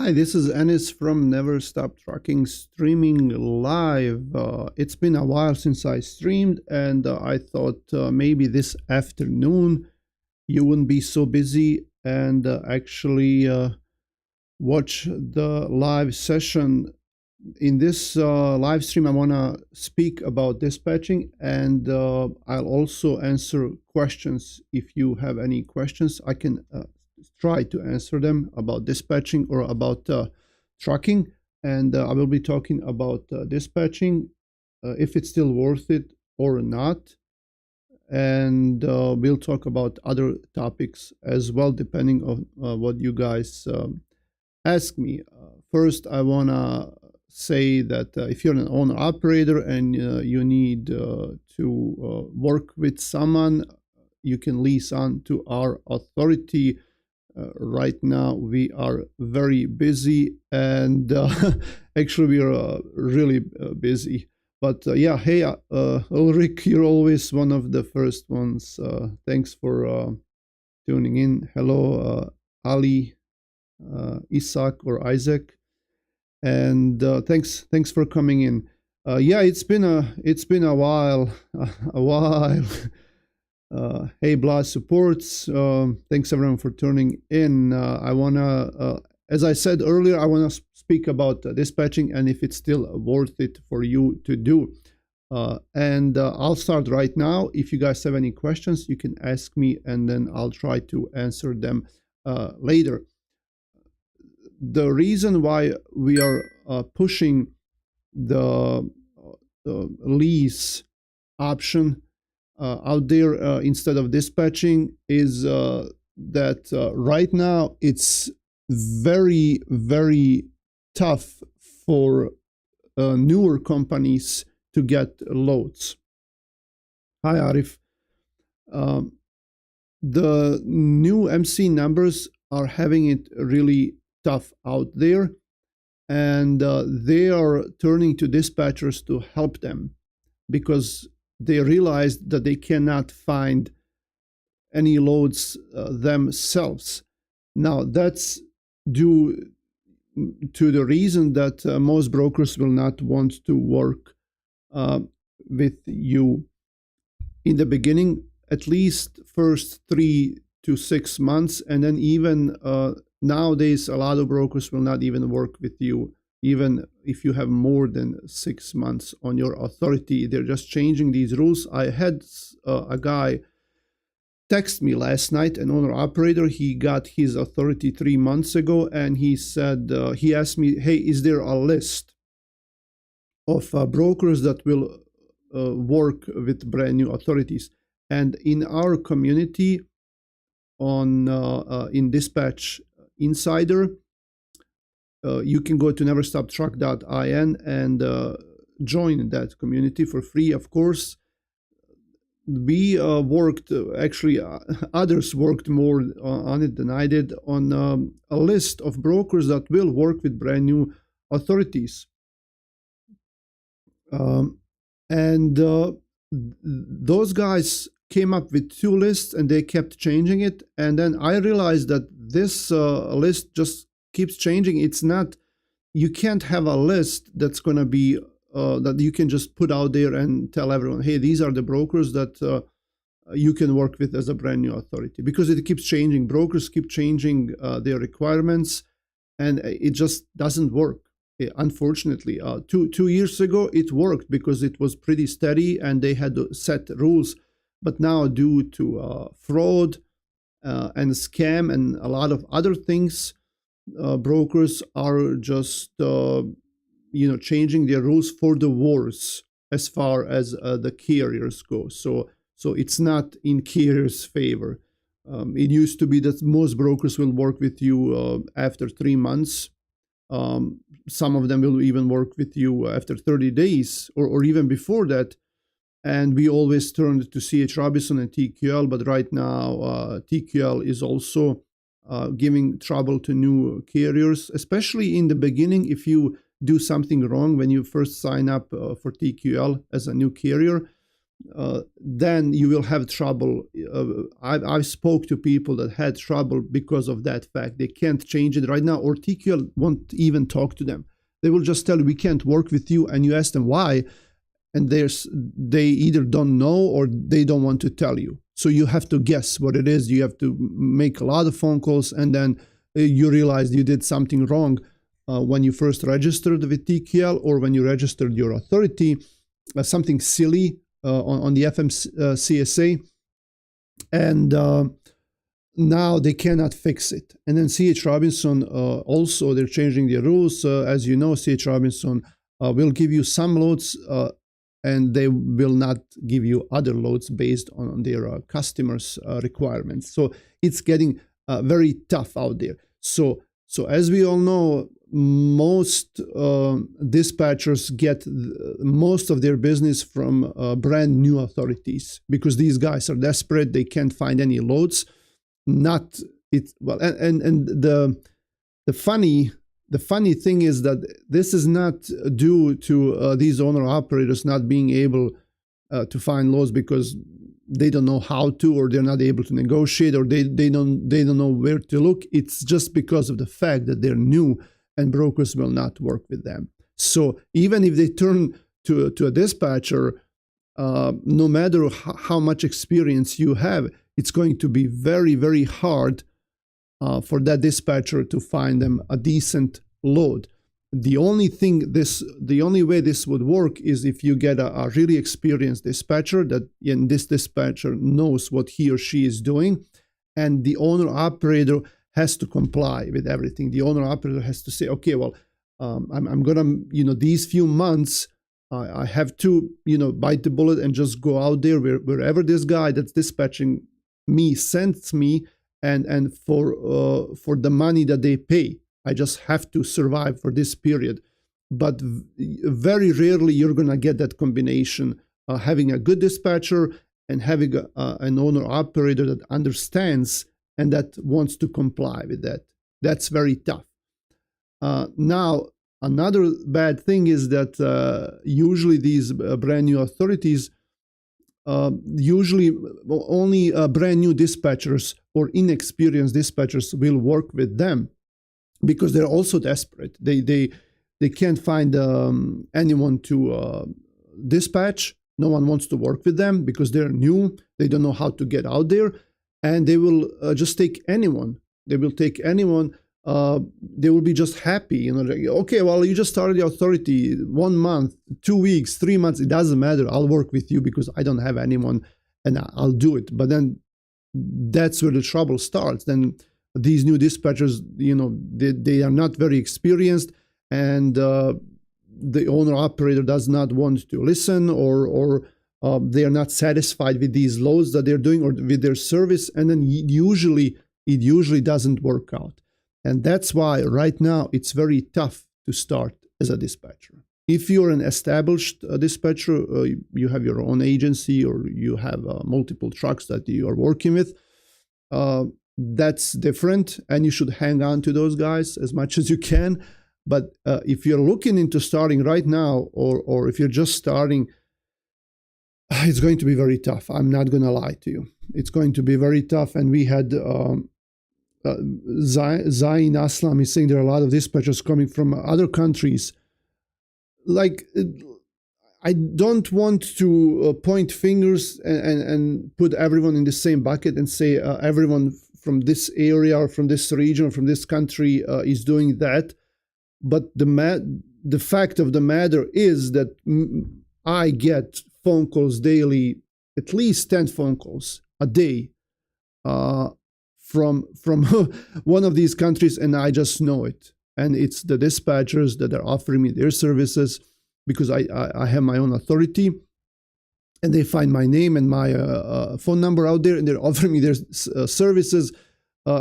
Hi, this is Ennis from Never Stop Trucking streaming live. It's been a while since I streamed, and I thought maybe this afternoon you wouldn't be so busy and actually watch the live session. In this live stream, I want to speak about dispatching, and I'll also answer questions. If you have any questions, I can try to answer them about dispatching or about trucking. And I will be talking about dispatching, if it's still worth it or not. And we'll talk about other topics as well, depending on what you guys ask me. First, I want to say that if you're an owner operator and you need to work with someone, you can lease on to our authority. Right now we are very busy, and actually we are really busy. But yeah, hey, Ulrich, you're always one of the first ones. Thanks for tuning in. Hello, Ali, Isaac or Isaac, and thanks for coming in. Yeah, it's been a while, a while. Hey, Blas supports. Thanks everyone for tuning in. I wanna, as I said earlier, I wanna speak about dispatching and if it's still worth it for you to do. And I'll start right now. If you guys have any questions, you can ask me, and then I'll try to answer them later. The reason why we are pushing the lease option out there instead of dispatching is that right now it's very, very tough for newer companies to get loads. Hi, Arif. The new MC numbers are having it really tough out there, and they are turning to dispatchers to help them because they realized that they cannot find any loads themselves. Now, that's due to the reason that most brokers will not want to work with you in the beginning, at least first 3 to 6 months, and then even nowadays a lot of brokers will not even work with you even if you have more than 6 months on your authority. They're just changing these rules. I had a guy text me last night, an owner operator. He got his authority 3 months ago, and he said, he asked me, hey, is there a list of brokers that will work with brand new authorities? And in our community on in Dispatch Insider, you can go to neverstoptruck.in and join that community for free, of course. We worked, actually others worked more on it than I did, on a list of brokers that will work with brand new authorities. And those guys came up with 2 lists, and they kept changing it. And then I realized that this list just keeps changing. It's not, you can't have a list that's going to be that you can just put out there and tell everyone, hey, these are the brokers that you can work with as a brand new authority, because it keeps changing. Brokers keep changing their requirements, and it just doesn't work. Unfortunately, 2 years ago it worked because it was pretty steady and they had set rules. But now, due to fraud and scam and a lot of other things, brokers are just changing their rules for the worse as far as the carriers go. So it's not in carriers' favor. It used to be that most brokers will work with you after 3 months. Some of them will even work with you after 30 days or even before that. And we always turned to CH Robinson and TQL, but right now TQL is also giving trouble to new carriers, especially in the beginning. If you do something wrong when you first sign up for TQL as a new carrier, then you will have trouble. I've spoke to people that had trouble because of that fact. They can't change it right now, or TQL won't even talk to them. They will just tell you, we can't work with you, and you ask them why, and they either don't know or they don't want to tell you. So you have to guess what it is. You have to make a lot of phone calls, and then you realize you did something wrong when you first registered with TQL, or when you registered your authority, something silly on the FMCSA, and now they cannot fix it. And then C.H. Robinson, also they're changing the rules. As you know, C.H. Robinson will give you some loads, and they will not give you other loads based on their customers' requirements. So it's getting very tough out there. So as we all know, most dispatchers get most of their business from brand new authorities, because these guys are desperate. They can't find any loads. Not it well, and the funny thing is that this is not due to these owner operators not being able to find loads because they don't know how to, or they're not able to negotiate, or they don't know where to look. It's just because of the fact that they're new and brokers will not work with them. So even if they turn to a dispatcher, no matter how much experience you have, it's going to be very, very hard for that dispatcher to find them a decent load. The only way this would work is if you get a really experienced dispatcher, and this dispatcher knows what he or she is doing, and the owner operator has to comply with everything. The owner operator has to say, okay, well, I'm gonna, these few months, I have to, bite the bullet and just go out there wherever this guy that's dispatching me sends me, and for the money that they pay, I just have to survive for this period. But very rarely you're gonna get that combination, having a good dispatcher and having an owner operator that understands and that wants to comply with that. That's very tough. Now, another bad thing is that usually these brand new authorities, usually only brand new dispatchers or inexperienced dispatchers will work with them, because they're also desperate. They can't find anyone to dispatch. No one wants to work with them because they're new. They don't know how to get out there. And they will just take anyone. They will take anyone. They will be just happy. Like, okay, well, you just started the authority 1 month, 2 weeks, 3 months. It doesn't matter. I'll work with you because I don't have anyone, and I'll do it. But then that's where the trouble starts. Then these new dispatchers, they are not very experienced, and the owner operator does not want to listen, or they are not satisfied with these loads that they're doing or with their service, and then it usually doesn't work out. And that's why right now it's very tough to start as a dispatcher. If you're an established dispatcher, you have your own agency, or you have multiple trucks that you are working with, that's different, and you should hang on to those guys as much as you can. But if you're looking into starting right now, or if you're just starting, it's going to be very tough. I'm not going to lie to you. It's going to be very tough. And we had Zain Aslam is saying there are a lot of dispatchers coming from other countries. Like, I don't want to point fingers and put everyone in the same bucket and say everyone from this area or from this region or from this country is doing that. But the fact of the matter is that I get phone calls daily, at least 10 phone calls a day from one of these countries, and I just know it. And it's the dispatchers that are offering me their services, because I have my own authority, and they find my name and my phone number out there, and they're offering me their services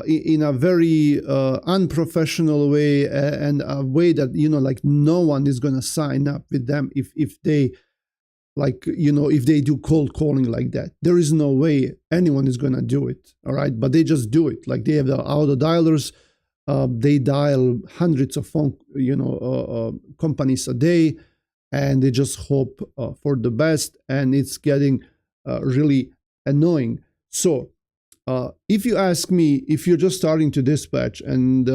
in a very unprofessional way, and a way that, like, no one is going to sign up with them if they, like, if they do cold calling like that. There is no way anyone is going to do it, all right? But they just do it. Like, they have the auto dialers. They dial hundreds of phone, companies a day. and they just hope for the best, and it's getting really annoying. So if you ask me, if you're just starting to dispatch, and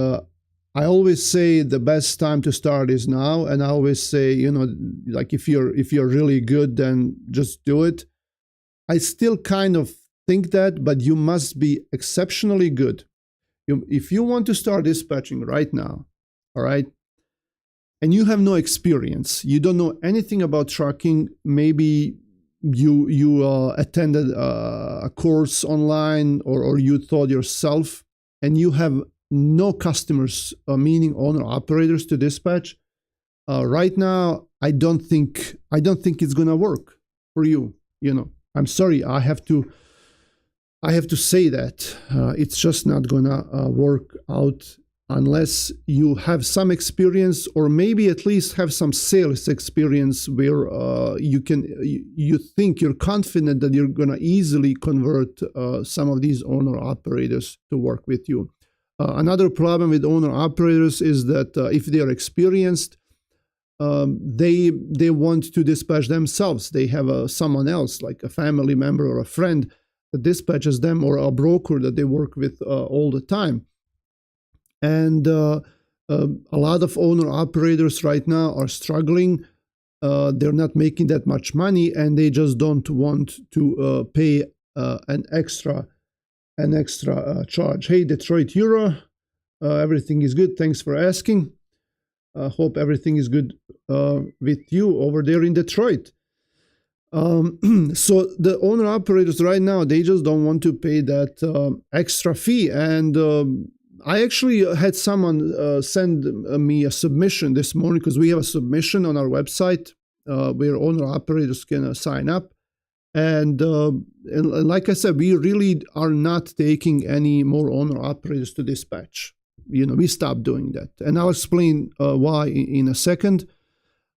I always say the best time to start is now, and I always say, like if you're really good, then just do it. I still kind of think that, but you must be exceptionally good. If you want to start dispatching right now, all right, and you have no experience, you don't know anything about trucking, maybe you attended a course online, or you taught yourself, and you have no customers, meaning owner operators, to dispatch. Right now, I don't think it's gonna work for you. I'm sorry, I have to say that it's just not gonna work out unless you have some experience, or maybe at least have some sales experience where you think you're confident that you're gonna easily convert some of these owner operators to work with you. Another problem with owner operators is that if they are experienced, they want to dispatch themselves. They have someone else, like a family member or a friend, that dispatches them, or a broker that they work with all the time. And a lot of owner operators right now are struggling. They're not making that much money, and they just don't want to pay an extra charge. Hey, Detroit Euro, everything is good. Thanks for asking. Hope everything is good with you over there in Detroit. So the owner operators right now, they just don't want to pay that extra fee. And I actually had someone send me a submission this morning, because we have a submission on our website where owner operators can sign up. And like I said, we really are not taking any more owner operators to dispatch. We stopped doing that, and I'll explain why in a second.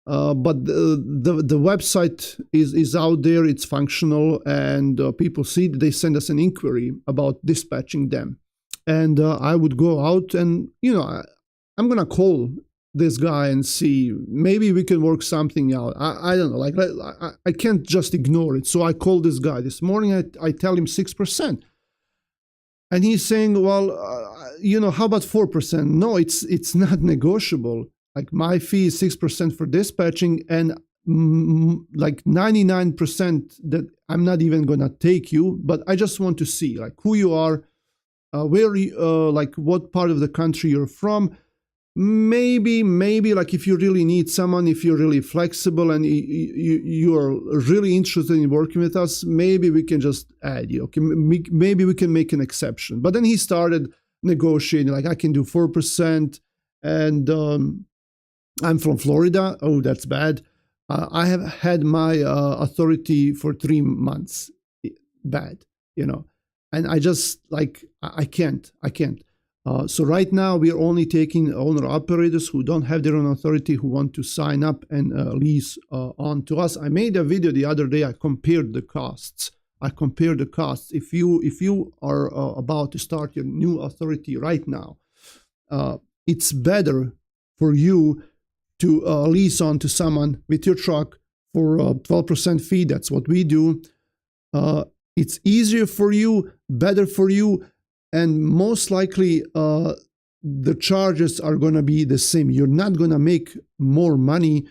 But the website is out there, it's functional, and people see it. They send us an inquiry about dispatching them, and I would go out and I'm gonna call this guy and see, maybe we can work something out. I don't know, like I can't just ignore it. So I called this guy this morning. I tell him 6%. And he's saying, well, how about 4%? No, it's not negotiable. Like, my fee is 6% for dispatching, and like 99% that I'm not even gonna take you, but I just want to see like who you are, where you, like what part of the country you're from. Maybe like if you really need someone, if you're really flexible and you are really interested in working with us, maybe we can just add you. Okay, maybe we can make an exception. But then he started negotiating, like, I can do 4%, and I'm from Florida. Oh, that's bad. I have had my authority for 3 months. Bad, and I just like I can't. So right now we are only taking owner operators who don't have their own authority, who want to sign up and lease on to us. I made a video the other day. I compared the costs. If you are about to start your new authority right now, it's better for you to lease on to someone with your truck for a 12% fee. That's what we do. It's easier for you, better for you, and most likely the charges are going to be the same. You're not going to make more money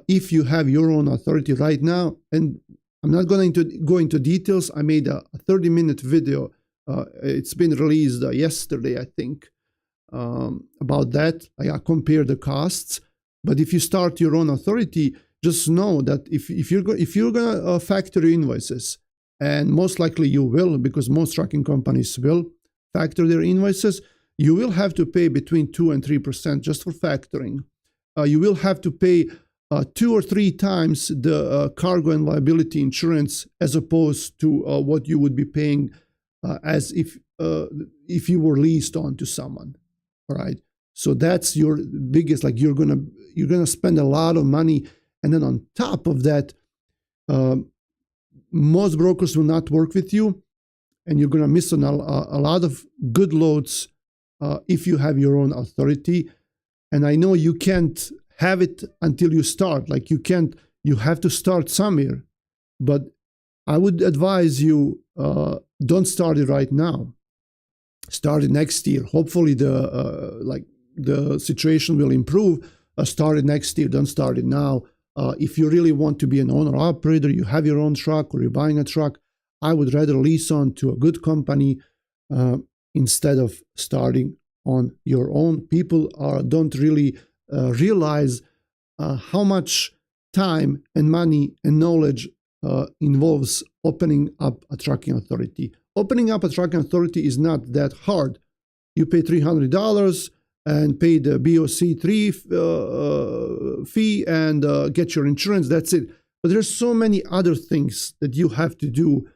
if you have your own authority right now. And I'm not going to go into details. I made a 30-minute video. It's been released yesterday, I think, about that. I compared the costs. But if you start your own authority, just know that if you're going to factor your invoices, and most likely you will, because most trucking companies will factor their invoices, you will have to pay between 2 and 3% just for factoring. You will have to pay 2 or 3 times the cargo and liability insurance, as opposed to what you would be paying as if you were leased on to someone. All right. So that's your biggest, like, you're gonna spend a lot of money, and then on top of that, most brokers will not work with you, and you're gonna miss on a lot of good loads if you have your own authority. And I know you can't have it until you start. Like you can't, you have to start somewhere. But I would advise you, don't start it right now. Start it next year. Hopefully the situation will improve. Start it next year. Don't start it now. If you really want to be an owner operator, you have your own truck or you're buying a truck, I would rather lease on to a good company instead of starting on your own. People don't really realize how much time and money and knowledge involves opening up a trucking authority. Opening up a trucking authority is not that hard. You pay $300 and pay the BOC3 fee and get your insurance. That's it. But there's so many other things that you have to do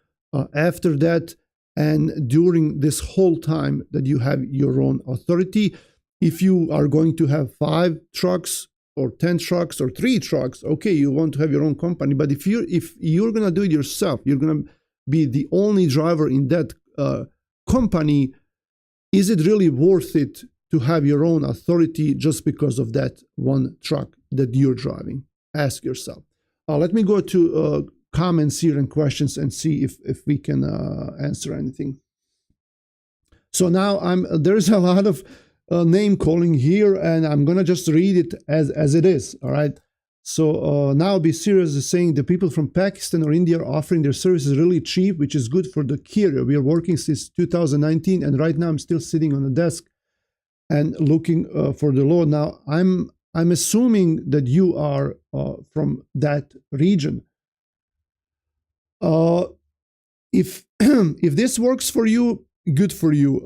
after that and during this whole time that you have your own authority. If you are going to have 5 trucks or 10 trucks or 3 trucks, okay, you want to have your own company. But if you're going to do it yourself, you're going to be the only driver in that company, is it really worth it to have your own authority just because of that one truck that you're driving? Ask yourself. Let me go to comments here and questions and see if we can answer anything. So now there's a lot of name calling here, and I'm gonna just read it as it is. All right. So now Be Serious is saying the people from Pakistan or India are offering their services really cheap, which is good for the carrier. We are working since 2019, and right now I'm still sitting on the desk and looking for the law. Now I'm assuming that you are from that region. If if this works for you, good for you.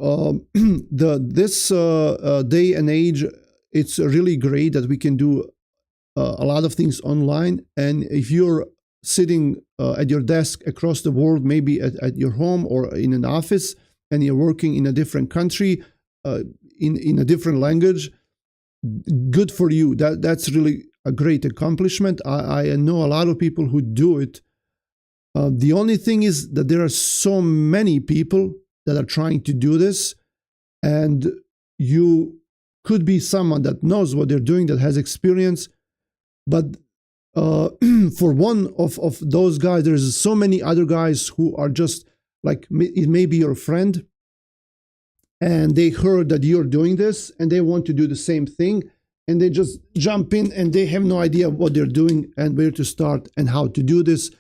This day and age, it's really great that we can do a lot of things online. And if you're sitting at your desk across the world, maybe at your home or in an office, and you're working in a different country, in a different language, good for you. That's really a great accomplishment. I know a lot of people who do it. The only thing is that there are so many people that are trying to do this, and you could be someone that knows what they're doing, that has experience. But for one of those guys, there's so many other guys who are just like, it may be your friend, and they heard that you're doing this and they want to do the same thing, and they just jump in and they have no idea what they're doing and where to start and how to do this.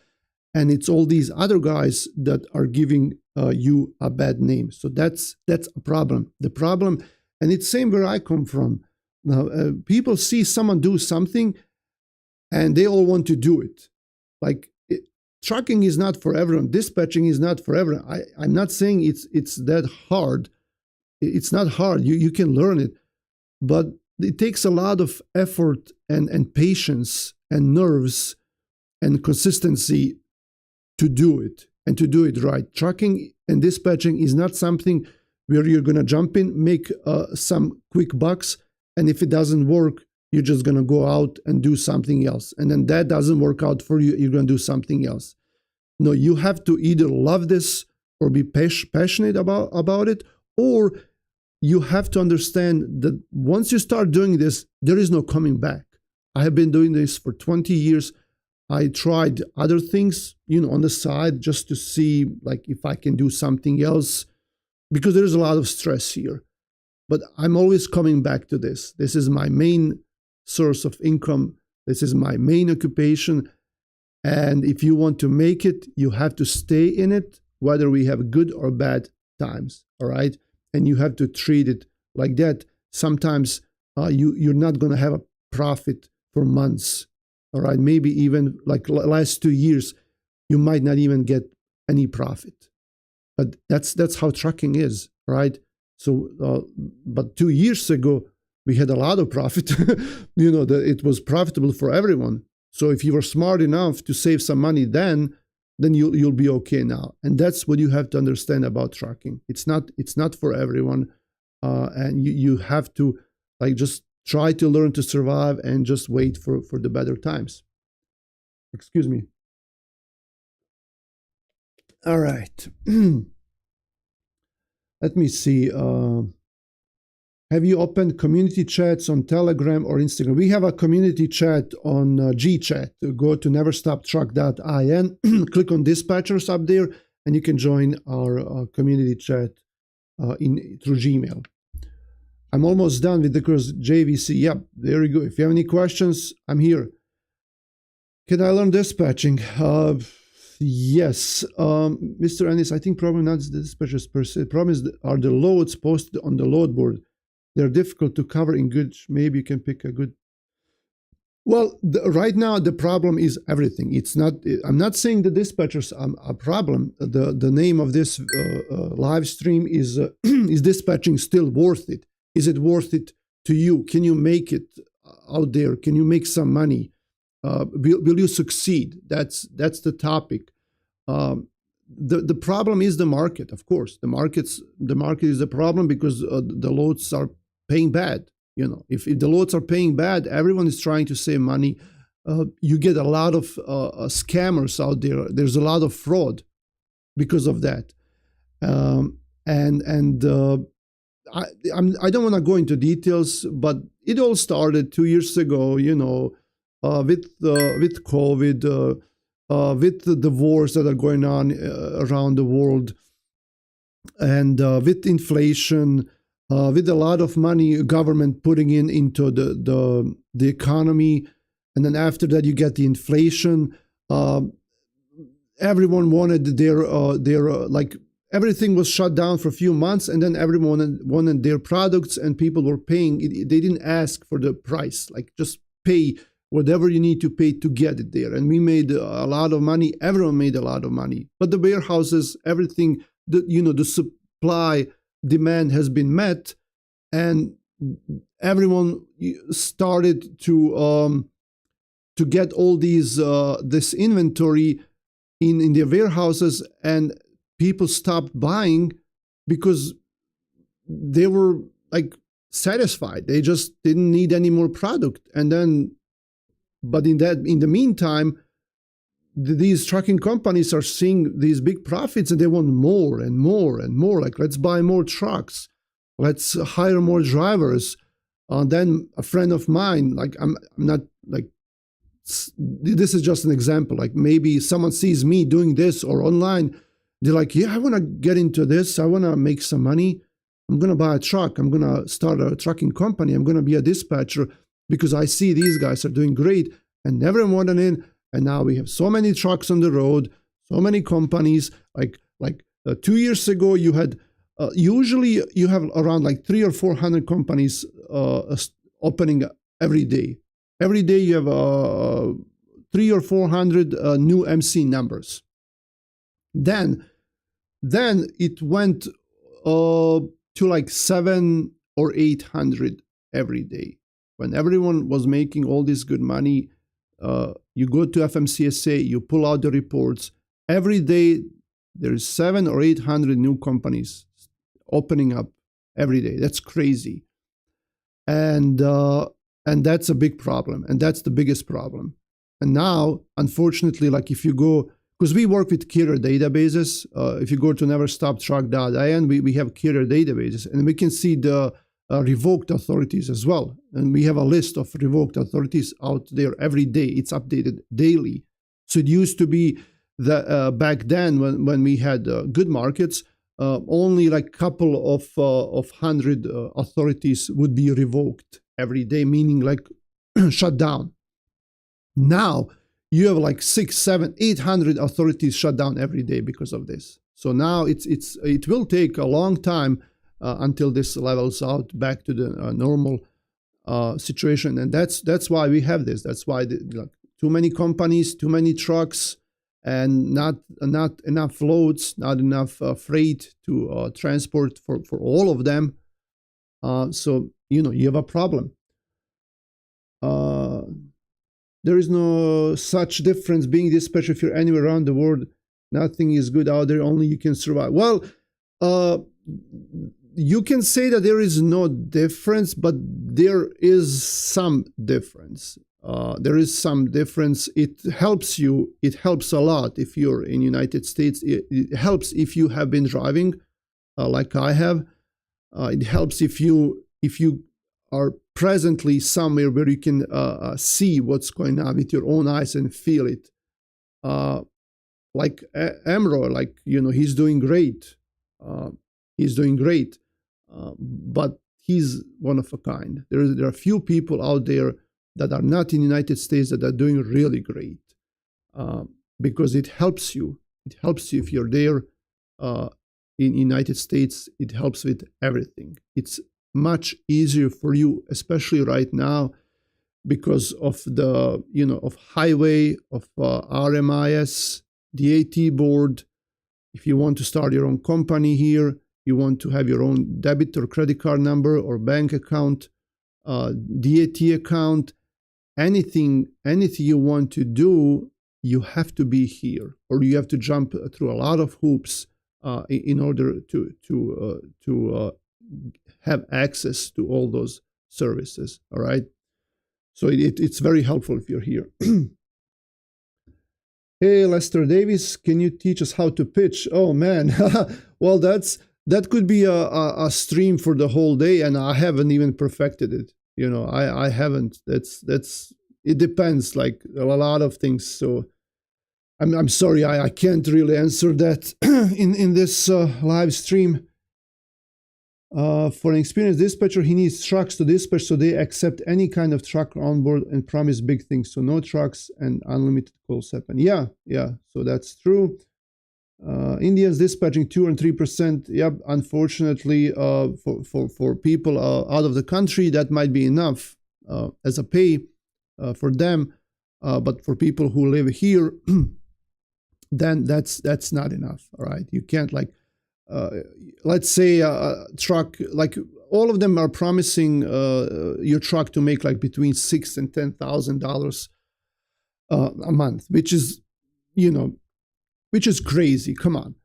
And it's all these other guys that are giving you a bad name. So that's a problem. The problem, and it's same where I come from. Now, people see someone do something and they all want to do it. Like trucking is not for everyone. Dispatching is not for everyone. I'm not saying it's that hard. It's not hard. You can learn it, but it takes a lot of effort and patience and nerves and consistency to do it and to do it right. Trucking and dispatching is not something where you're going to jump in, make some quick bucks, and if it doesn't work, you're just going to go out and do something else. And then that doesn't work out for you, you're going to do something else. No, you have to either love this or be passionate about it, or you have to understand that once you start doing this, there is no coming back. I have been doing this for 20 years. I tried other things, on the side just to see like if I can do something else, because there's a lot of stress here. But I'm always coming back to this. This is my main source of income. This is my main occupation. And if you want to make it, you have to stay in it, whether we have good or bad times. All right. And you have to treat it like that. Sometimes you're not going to have a profit for months. All right, maybe even like last 2 years, you might not even get any profit. But that's how trucking is, right? So, but 2 years ago, we had a lot of profit. It was profitable for everyone. So if you were smart enough to save some money then you'll be okay now. And that's what you have to understand about trucking. It's not for everyone, and you have to like just try to learn to survive and just wait for the better times. Excuse me. All right. Let me see. Have you opened community chats on Telegram or Instagram? We have a community chat on GChat. Go to neverstoptruck.in, click on dispatchers up there, and you can join our community chat through Gmail. I'm almost done with the course JVC. Yep, there you go. If you have any questions, I'm here. Can I learn dispatching? Yes. Mr. Ennis, I think probably not the dispatchers per se. The problem is are the loads posted on the load board. They're difficult to cover in good. Maybe you can pick a good. Well, right now the problem is everything. It's not. I'm not saying the dispatchers are a problem. The name of this live stream is is dispatching still worth it? Is it worth it to you? Can you make it out there? Can you make some money? Will you succeed? That's the topic. The problem is the market, of course. The market is the problem because the loads are paying bad. You know, if the loads are paying bad, everyone is trying to save money. You get a lot of scammers out there. There's a lot of fraud because of that. I don't want to go into details, but it all started 2 years ago. You know, with COVID, with the wars that are going on around the world, and with inflation. With a lot of money government putting into the economy, and then after that you get the inflation. Everyone wanted their like everything was shut down for a few months, and then everyone wanted their products, and people were paying. They didn't ask for the price, like just pay whatever you need to pay to get it there. And we made a lot of money. Everyone made a lot of money, but the warehouses, everything, the supply demand has been met, and everyone started to get all these this inventory in their warehouses, and people stopped buying because they were like satisfied. They just didn't need any more product. And then, but in the meantime, these trucking companies are seeing these big profits, and they want more and more and more. Like, let's buy more trucks, let's hire more drivers. Then a friend of mine, like I'm not like, this is just an example. Like maybe someone sees me doing this or online, they're like, yeah, I want to get into this. I want to make some money. I'm going to buy a truck. I'm going to start a trucking company. I'm going to be a dispatcher because I see these guys are doing great, and everyone wanted in. And now we have so many trucks on the road, so many companies. Like 2 years ago, you had usually you have around like 300 or 400 companies opening every day. Every day you have 300 or 400 new MC numbers. Then it went to like 700 or 800 every day. When everyone was making all this good money, you go to FMCSA, you pull out the reports. Every day, there's 700 or 800 new companies opening up every day. That's crazy, and that's a big problem, and that's the biggest problem. And now, unfortunately, like if you go, because we work with carrier databases, if you go to neverstoptruck.in, we have carrier databases, and we can see the revoked authorities as well. And we have a list of revoked authorities out there every day. It's updated daily. So it used to be that back then when we had good markets, only like a couple of hundred authorities would be revoked every day, meaning like shut down. Now you have like 600, 700, 800 authorities shut down every day because of this. So now it will take a long time until this levels out back to the normal situation, and that's why we have this. That's why too many companies, too many trucks, and not enough loads, not enough freight to transport for all of them. So you have a problem. There is no such difference being dispatched if you're anywhere around the world. Nothing is good out there. Only you can survive. Well, you can say that there is no difference, but there is some difference. There is some difference. It helps you. It helps a lot if you're in United States. It helps if you have been driving like I have. It helps if you if you are presently somewhere where you can see what's going on with your own eyes and feel it. Like Emro, like, he's doing great. He's doing great, but he's one of a kind. There are few people out there that are not in the United States that are doing really great, because it helps you. It helps you if you're there in United States. It helps with everything. It's much easier for you, especially right now, because of the of highway, of RMIS, the AT board. If you want to start your own company here, you want to have your own debit or credit card number or bank account, DAT account, anything you want to do, you have to be here, or you have to jump through a lot of hoops in order to have access to all those services. All right. So it's very helpful if you're here. Hey, Lester Davis, can you teach us how to pitch? Oh, man. Well, that could be a stream for the whole day, and I haven't even perfected it. I haven't. It depends, like a lot of things. So I'm sorry, I can't really answer that in this live stream. For an experienced dispatcher, he needs trucks to dispatch, so they accept any kind of truck on board and promise big things. So no trucks and unlimited calls happen. Yeah. So that's true. Indians dispatching 2 and 3%. Yep. Unfortunately, for people out of the country, that might be enough as a pay for them. But for people who live here, then that's not enough. All right. You can't, like, let's say a truck, like all of them are promising your truck to make like between $6,000 and $10,000 a month, which is crazy. Come on.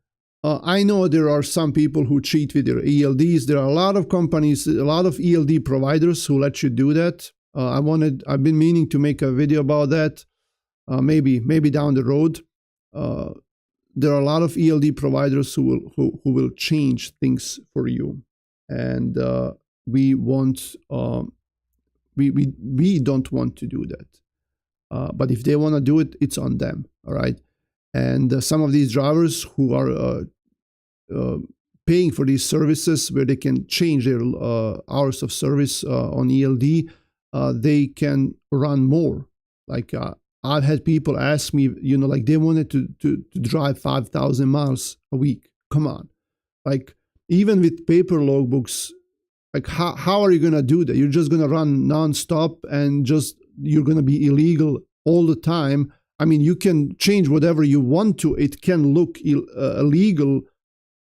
I know there are some people who cheat with their ELDs. There are a lot of companies, a lot of ELD providers who let you do that. I've been meaning to make a video about that. Maybe down the road. There are a lot of ELD providers who will change things for you, and we don't want to do that. But if they want to do it, it's on them. All right. And some of these drivers who are paying for these services, where they can change their hours of service on ELD, they can run more. Like I've had people ask me, like they wanted to drive 5,000 miles a week. Come on. Like even with paper logbooks, like how are you going to do that? You're just going to run nonstop and you're going to be illegal all the time. I mean, you can change whatever you want to. It can look illegal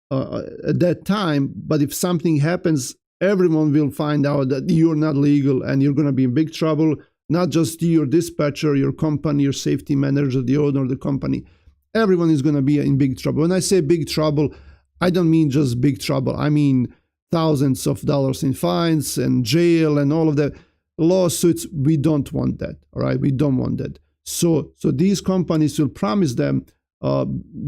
at that time, but if something happens, everyone will find out that you're not legal and you're going to be in big trouble. Not just your dispatcher, your company, your safety manager, the owner of the company. Everyone is going to be in big trouble. When I say big trouble, I don't mean just big trouble. I mean thousands of dollars in fines and jail and all of that. Lawsuits, we don't want that. All right, we don't want that. So these companies will promise them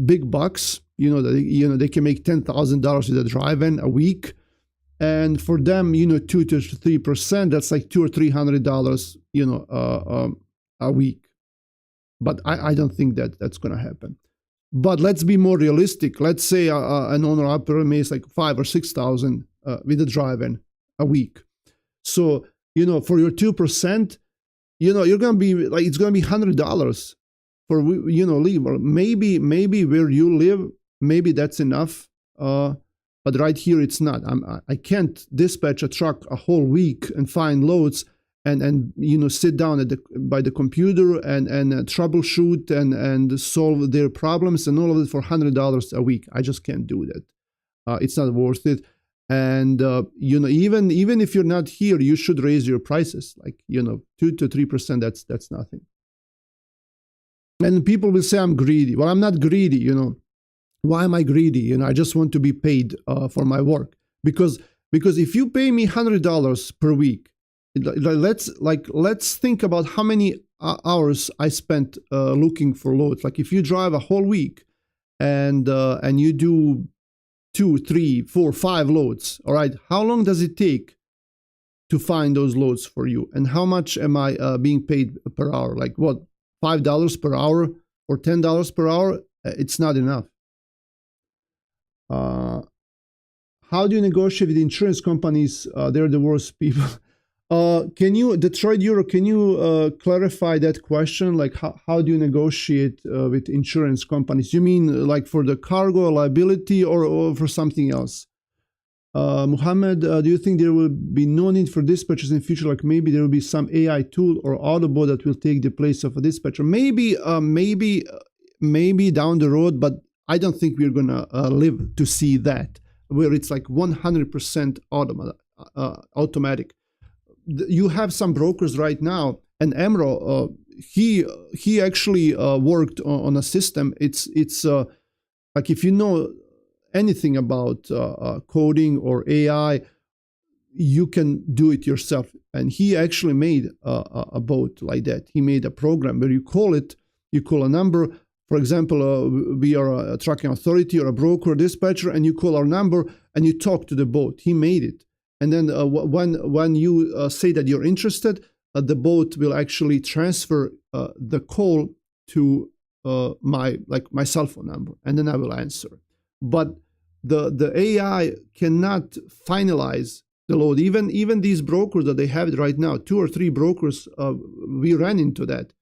big bucks. They can make $10,000 with a drive-in a week. And for them, 2 to 3%, that's like $200 or $300, a week. But I don't think that's going to happen. But let's be more realistic. Let's say an owner-operator makes like $5,000 or $6,000 with a drive-in a week. So, for your 2%, you're going to be like, it's going to be $100 for, leave. Or maybe where you live, maybe that's enough. But right here, it's not. I can't dispatch a truck a whole week and find loads and sit down by the computer and troubleshoot and solve their problems and all of it for $100 a week. I just can't do that. It's not worth it. And even if you're not here, you should raise your prices. Like 2 to 3%. That's nothing. And people will say I'm greedy. Well, I'm not greedy. Why am I greedy? I just want to be paid for my work. Because if you pay me $100 per week, let's think about how many hours I spent looking for loads. Like if you drive a whole week and you do 2, 3, 4, 5 loads, all right, how long does it take to find those loads for you. And how much am I being paid per hour? Like what, $5 per hour or $10 per hour? It's not enough. How do you negotiate with insurance companies? They're the worst people. Can you, Detroit Euro, can you clarify that question? Like how do you negotiate with insurance companies? You mean like for the cargo liability or for something else? Muhammad, do you think there will be no need for dispatchers in the future? Like maybe there will be some AI tool or Autobot that will take the place of a dispatcher. Maybe down the road, but I don't think we're gonna live to see that, where it's like 100% automatic. You have some brokers right now, and Emro, he actually worked on a system. It's like if you know anything about coding or AI, you can do it yourself. And he actually made a boat like that. He made a program where you call a number. For example, we are a trucking authority or a broker or dispatcher, and you call our number and you talk to the boat. He made it. And then when you say that you're interested, the boat will actually transfer the call to my cell phone number, and then I will answer. But the AI cannot finalize the load. Even these brokers that they have it right now, 2 or 3 brokers, we ran into that.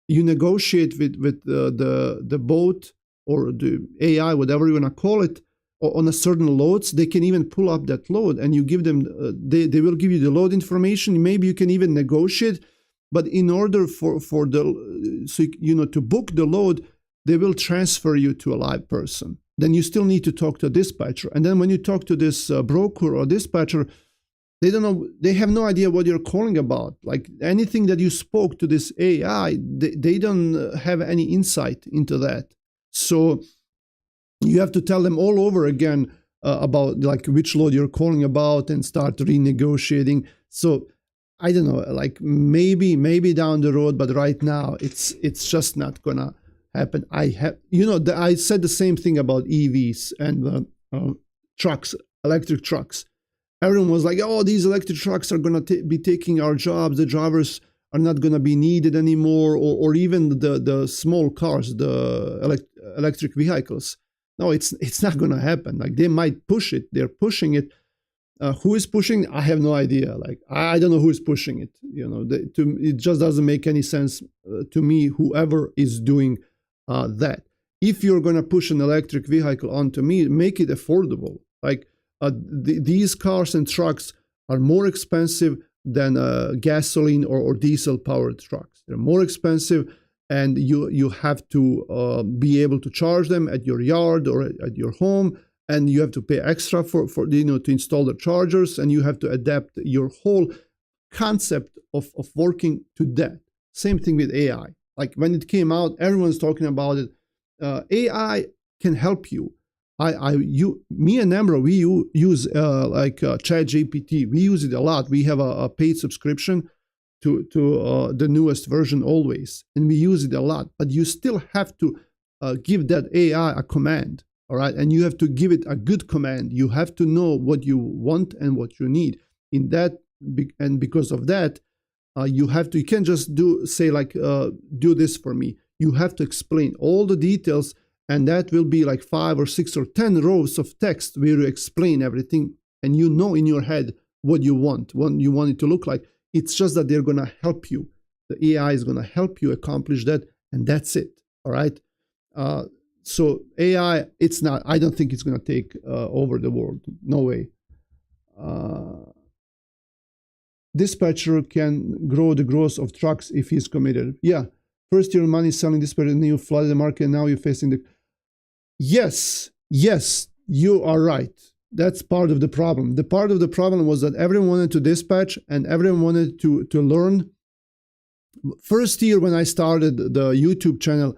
You negotiate with the boat or the AI, whatever you want to call it, on a certain loads. They can even pull up that load, and you give them. They will give you the load information. Maybe you can even negotiate. But in order for to book the load, they will transfer you to a live person. Then you still need to talk to a dispatcher. And then when you talk to this broker or dispatcher, they don't know, they have no idea what you're calling about. Like anything that you spoke to this AI, they don't have any insight into that. So you have to tell them all over again about like which load you're calling about and start renegotiating. So I don't know, like maybe down the road, but right now it's just not gonna happen. I said the same thing about EVs and trucks, electric trucks. Everyone was like, oh, these electric trucks are going to be taking our jobs. The drivers are not going to be needed anymore, or even the small cars, the electric vehicles. No, it's not going to happen. Like they might push it. They're pushing it. Who is pushing? I have no idea. Like I don't know who is pushing it. It just doesn't make any sense to me, whoever is doing that. If you're going to push an electric vehicle onto me, make it affordable. Like these cars and trucks are more expensive than gasoline or diesel powered trucks. They're more expensive, and you have to be able to charge them at your yard or at your home, and you have to pay extra for to install the chargers, and you have to adapt your whole concept of working to that. Same thing with AI. Like when it came out, everyone's talking about it. AI can help you. Me and Emro, we use ChatGPT. We use it a lot. We have a paid subscription to the newest version always, and we use it a lot. But you still have to give that AI a command, all right? And you have to give it a good command. You have to know what you want and what you need. And because of that, you can't just do this for me. You have to explain all the details. And that will be like 5 or 6 or 10 rows of text where you explain everything, and you know in your head what you want it to look like. It's just that they're going to help you. The AI is going to help you accomplish that, and that's it. All right. So AI, I don't think it's going to take over the world. No way. Dispatcher can grow the growth of trucks if he's committed. Yeah. First year money selling dispatcher, and then you flooded the market, and now you're facing the... Yes, you are right. That's part of the problem. The part of the problem was that everyone wanted to dispatch and everyone wanted to learn. First year when I started the YouTube channel,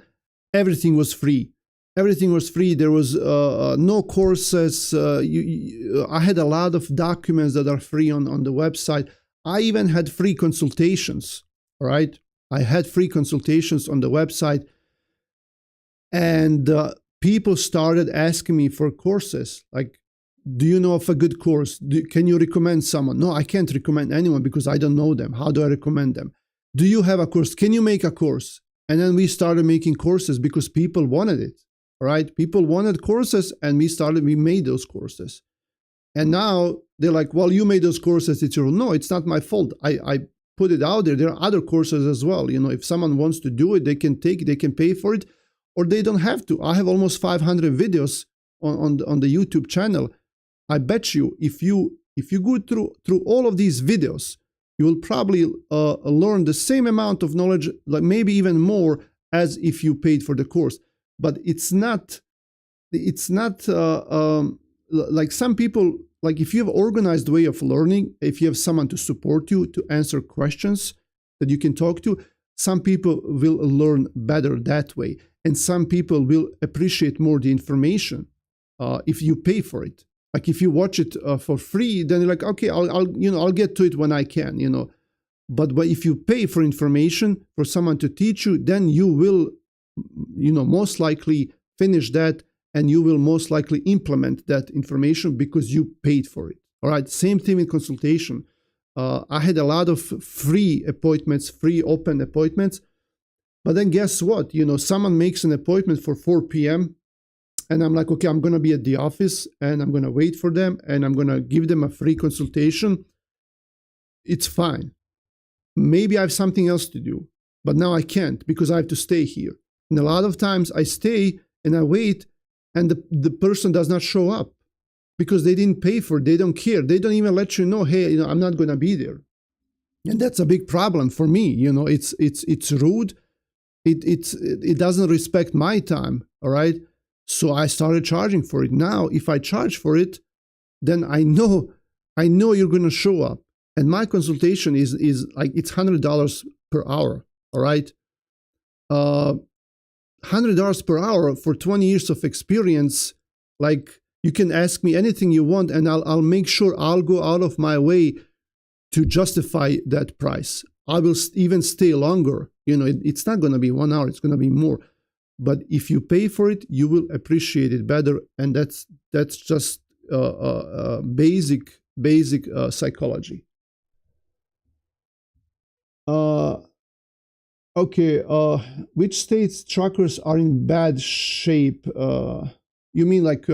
everything was free. Everything was free. There was no courses. I had a lot of documents that are free on the website. I even had free consultations, all right? I had free consultations on the website, and people started asking me for courses. Like do you know of a good course? Can you recommend someone? No, I can't recommend anyone because I don't know them. How do I recommend them? Do you have a course? Can you make a course? And then we started making courses because people wanted it, right? People wanted courses, and we made those courses. And now they're like, well, you made those courses, it's your own. No, it's not my fault. I put it out there. There are other courses as well. If someone wants to do it, they can pay for it, or they don't have to. I have almost 500 videos on the YouTube channel. I bet you if you go through all of these videos, you will probably learn the same amount of knowledge, like maybe even more, as if you paid for the course. But it's not like some people, like if you have organized way of learning, if you have someone to support you, to answer questions that you can talk to, some people will learn better that way. And some people will appreciate more the information if you pay for it. Like if you watch it for free, then you're like, okay, I'll get to it when I can, But if you pay for information, for someone to teach you, then you will, most likely finish that, and you will most likely implement that information because you paid for it. All right. Same thing in consultation. I had a lot of free appointments, free open appointments. But then guess what? Someone makes an appointment for 4 p.m. and I'm like, okay, I'm going to be at the office and I'm going to wait for them and I'm going to give them a free consultation. It's fine. Maybe I have something else to do, but now I can't because I have to stay here. And a lot of times I stay and I wait, and the person does not show up because they didn't pay for it. They don't care. They don't even let you know, hey, I'm not going to be there. And that's a big problem for me. It's rude. It doesn't respect my time. All right. So I started charging for it. Now, if I charge for it, then I know you're going to show up. And my consultation is like, it's $100 per hour. All right. $100 per hour for 20 years of experience. Like, you can ask me anything you want, and I'll make sure I'll go out of my way to justify that price. I will even stay longer. It's not going to be 1 hour. It's going to be more. But if you pay for it, you will appreciate it better. And that's just basic psychology. Okay. Which states truckers are in bad shape? You mean like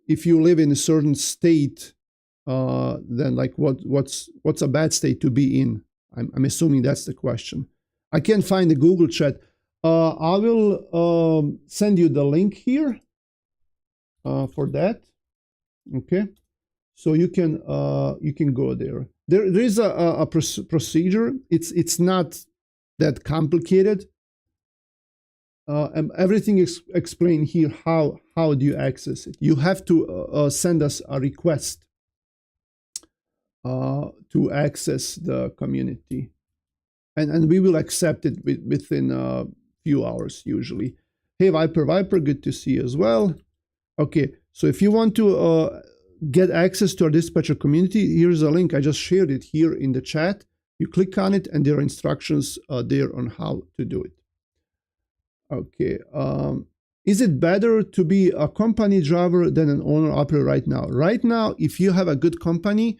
if you live in a certain state, then like what's a bad state to be in? I'm assuming that's the question. I can't find the Google chat. I will send you the link here for that. Okay, so you can go there. There is a procedure. It's not that complicated. And everything is explained here. How do you access it? You have to send us a request to access the community, and we will accept it within a few hours usually. Hey, Viper, good to see you as well. Okay, so if you want to get access to our dispatcher community, here's a link. I just shared it here in the chat. You click on it, and there are instructions there on how to do it. Okay. Is it better to be a company driver than an owner-operator right now? Right now, if you have a good company,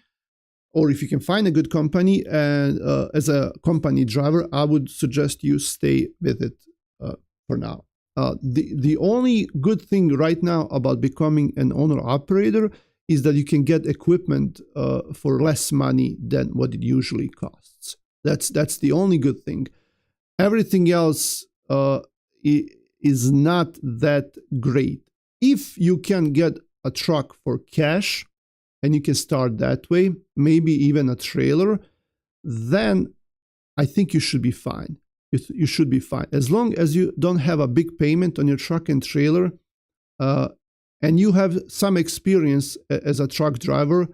or if you can find a good company and as a company driver, I would suggest you stay with it for now. The only good thing right now about becoming an owner-operator is that you can get equipment for less money than what it usually costs. That's the only good thing. Everything else is not that great. If you can get a truck for cash and you can start that way, maybe even a trailer, then I think you should be fine. You should be fine. As long as you don't have a big payment on your truck and trailer, and you have some experience as a truck driver,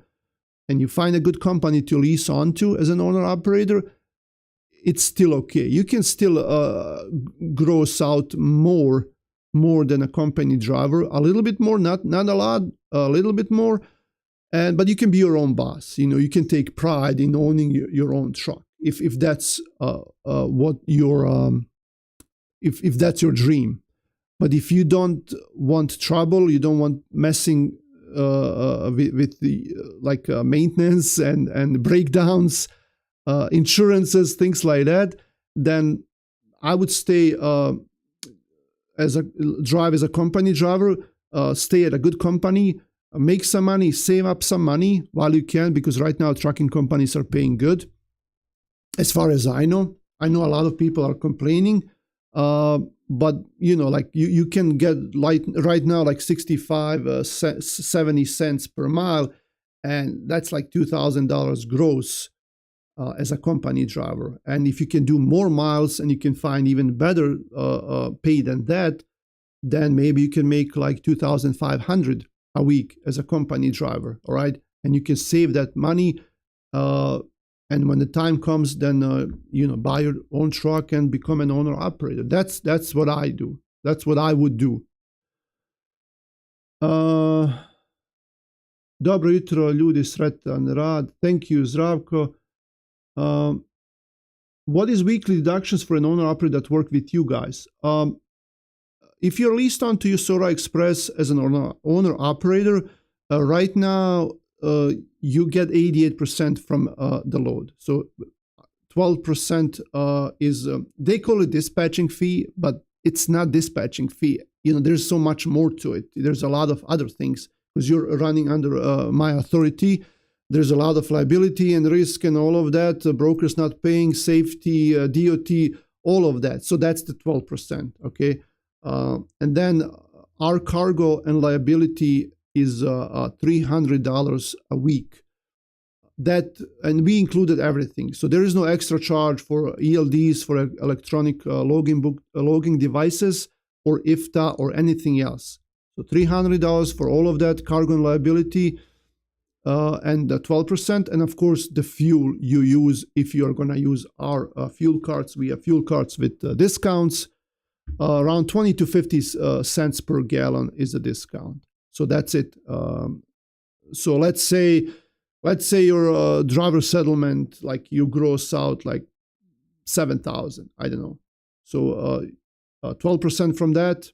and you find a good company to lease onto as an owner-operator, it's still okay. You can still gross out more than a company driver, a little bit more, not a lot, a little bit more, but you can be your own boss. You can take pride in owning your own truck if that's what your if that's your dream. But if you don't want trouble, you don't want messing with the maintenance and breakdowns, insurances, things like that, then I would stay drive as a company driver, stay at a good company, make some money, save up some money while you can, because right now trucking companies are paying good. As far as I know a lot of people are complaining, but you can get right now 65 70 cents per mile, and that's like $2,000 gross as a company driver. And if you can do more miles and you can find even better pay than that, then maybe you can make like 2,500 a week as a company driver. All right, and you can save that money, and when the time comes, then buy your own truck and become an owner operator. That's what I do. That's what I would do. Dobro jutro, ljudi, sretan rad. Thank you, Zdravko. What is weekly deductions for an owner operator that work with you guys? If you're leased onto Usora Express as an owner operator, right now you get 88% from the load. So 12% is they call it dispatching fee, but it's not dispatching fee. There's so much more to it. There's a lot of other things, because you're running under my authority. There's a lot of liability and risk and all of that. Brokers not paying, safety, DOT, all of that. So that's the 12%. Okay. And then our cargo and liability is $300 a week. And we included everything. So there is no extra charge for ELDs, for electronic logging devices, or IFTA, or anything else. So $300 for all of that, cargo and liability, and 12%. And of course, the fuel you use, if you're going to use our fuel cards. We have fuel cards with discounts. Around 20 to 50 cents per gallon is a discount. So that's it. So let's say your driver settlement, like you gross out like 7,000. I don't know. So 12% from that,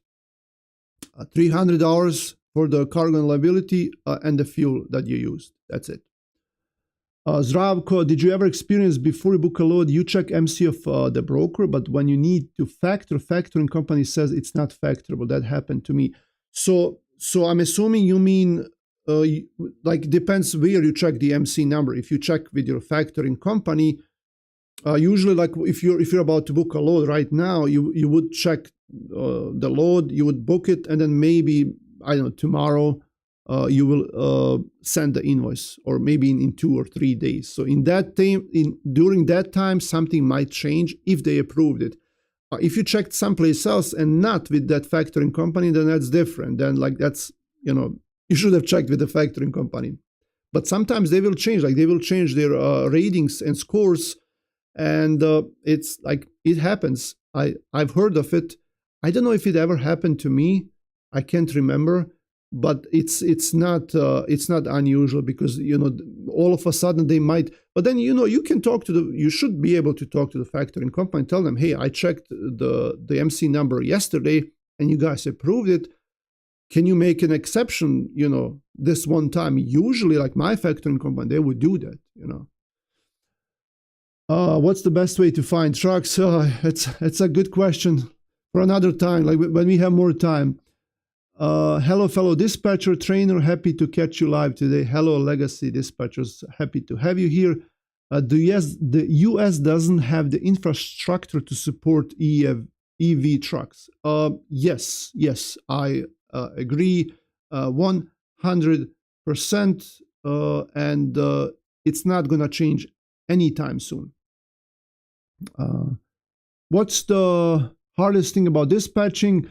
$300 for the cargo and liability, and the fuel that you used. That's it. Zdravko, did you ever experience before you book a load, you check MC of the broker, but when you need to factoring company says it's not factorable? That happened to me. So I'm assuming you mean like depends where you check the MC number. If you check with your factoring company, usually like if you're about to book a load right now, you would check the load, you would book it, and then maybe, I don't know, tomorrow you will send the invoice, or maybe in 2 or 3 days. So in that time, during that time, something might change if they approved it. If you checked someplace else and not with that factoring company, then that's different. Then like that's, you should have checked with the factoring company. But sometimes they will change, like they will change their ratings and scores, and it's like it happens. I've heard of it. I don't know if it ever happened to me. I can't remember. But it's not unusual, because all of a sudden they might. But then you can talk to you should be able to talk to the factoring company and tell them, hey, I checked the MC number yesterday and you guys approved it. Can you make an exception? This one time. Usually, like my factoring company, they would do that. What's the best way to find trucks? It's a good question for another time. Like when we have more time. Hello, fellow dispatcher trainer. Happy to catch you live today. Hello, legacy dispatchers. Happy to have you here. The US doesn't have the infrastructure to support EV trucks. Yes, I agree 100%. And it's not going to change anytime soon. What's the hardest thing about dispatching?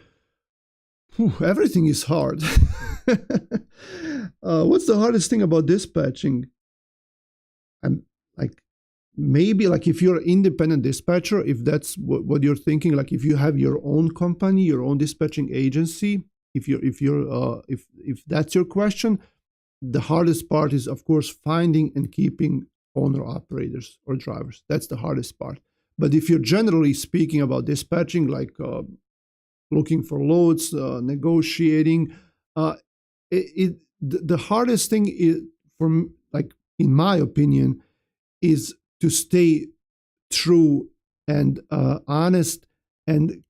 Everything is hard. What's the hardest thing about dispatching? Maybe if you're an independent dispatcher, if that's what you're thinking, like if you have your own company, your own dispatching agency, if that's your question, the hardest part is, of course, finding and keeping owner operators or drivers. That's the hardest part. But if you're generally speaking about dispatching, like looking for loads, negotiating, the hardest thing is, like in my opinion, is to stay true and honest, and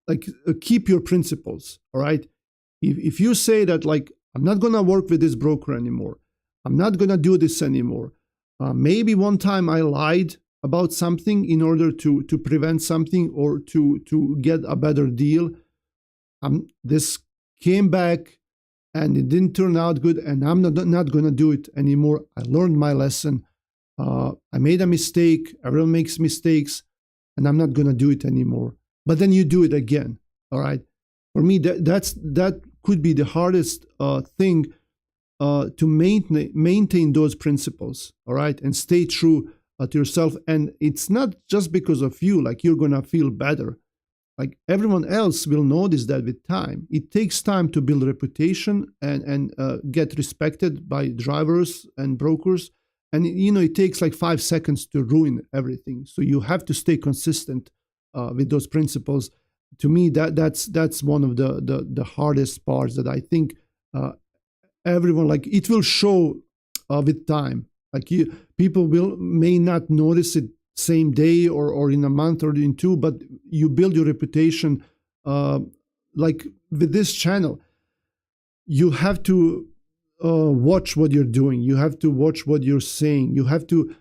like keep your principles. All right. If you say that, like, I'm not gonna work with this broker anymore, I'm not gonna do this anymore. Maybe one time I lied about something in order to prevent something or to get a better deal. This came back and it didn't turn out good, and I'm not gonna do it anymore. I learned my lesson. I made a mistake. Everyone makes mistakes, and I'm not gonna do it anymore. But then you do it again. All right. For me, that could be the hardest thing, to maintain those principles. All right, and stay true to yourself. And it's not just because of you. Like, you're gonna feel better. Like, everyone else will notice that with time. It takes time to build reputation and get respected by drivers and brokers. And it takes like 5 seconds to ruin everything. So you have to stay consistent with those principles. To me, that's one of the hardest parts that I think everyone, like, it will show with time. Like, people may not notice it same day or in a month or in two, but you build your reputation. Like with this channel, you have to watch what you're doing. You have to watch what you're saying. You have to,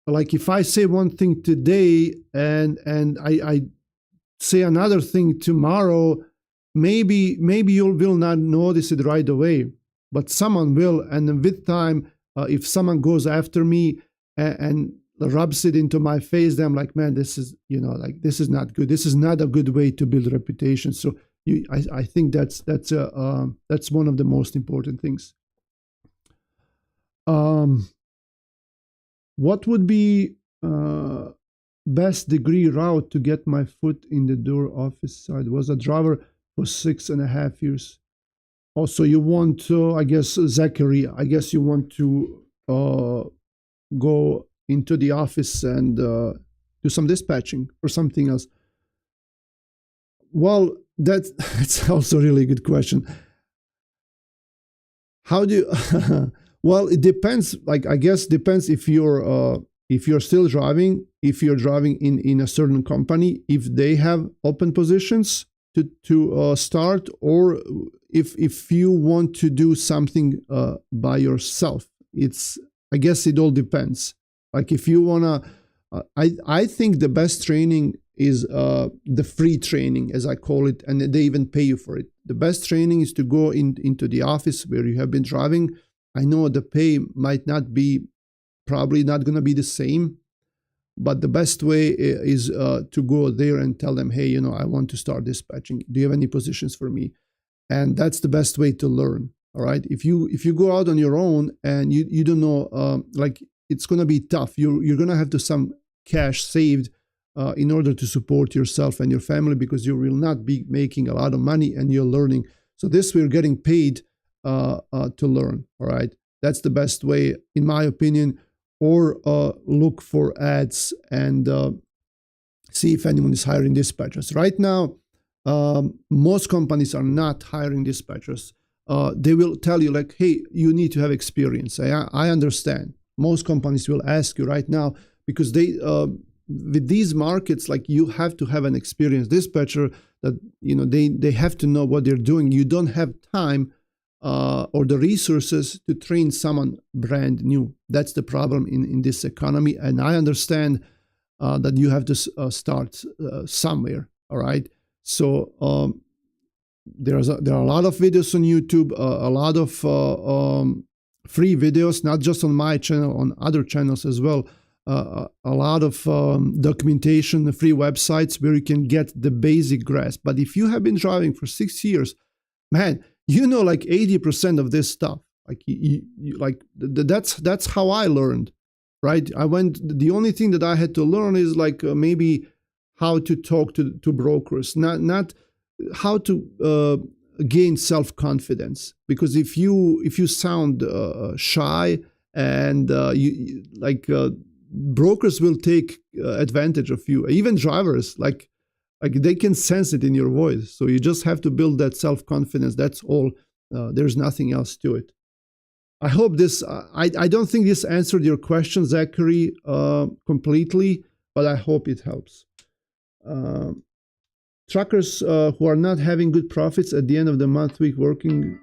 like, if I say one thing today and I say another thing tomorrow, maybe you will not notice it right away, but someone will. And with time, if someone goes after me and rubs it into my face, then I'm like, man, this is this is not good. This is not a good way to build a reputation. So I think that's one of the most important things. What would be best degree route to get my foot in the door office side? Was a driver for 6.5 years. Also, you want to, I guess, Zachary, I guess you want to go into the office and do some dispatching or something else. Well, that's also a really good question. How do you well, it depends. Like, I guess depends if you're still driving, if you're driving in a certain company, if they have open positions to start, or if you want to do something by yourself. I guess it all depends. Like, if you wanna, I think the best training is the free training, as I call it, and they even pay you for it. The best training is to go into the office where you have been driving. I know the pay might not be, probably not going to be the same, but the best way is to go there and tell them, hey, I want to start dispatching. Do you have any positions for me? And that's the best way to learn. All right. If you go out on your own and you don't know, like, it's going to be tough. You're going to have to some cash saved in order to support yourself and your family, because you will not be making a lot of money and you're learning. So this, we're getting paid to learn. All right. That's the best way, in my opinion. Or look for ads and see if anyone is hiring dispatchers. Right now, most companies are not hiring dispatchers. They will tell you, like, hey, you need to have experience. I understand. Most companies will ask you right now, because they with these markets, like, you have to have an experienced dispatcher that they have to know what they're doing. You don't have time or the resources to train someone brand new. That's the problem in this economy. And I understand that you have to start somewhere. All right. So there are a lot of videos on YouTube, a lot of free videos, not just on my channel, on other channels as well. A lot of documentation, free websites where you can get the basic grasp. But if you have been driving for 6 years, man, like 80% of this stuff. Like, that's how I learned, right? The only thing that I had to learn is like maybe how to talk to brokers, not how to gain self-confidence. Because if you sound shy and brokers will take advantage of you. Even drivers, like they can sense it in your voice. So you just have to build that self-confidence. That's all. There's nothing else to it. I hope this. I don't think this answered your question, Zachary, completely, but I hope it helps. Uh, Truckers who are not having good profits at the end of the month, week working.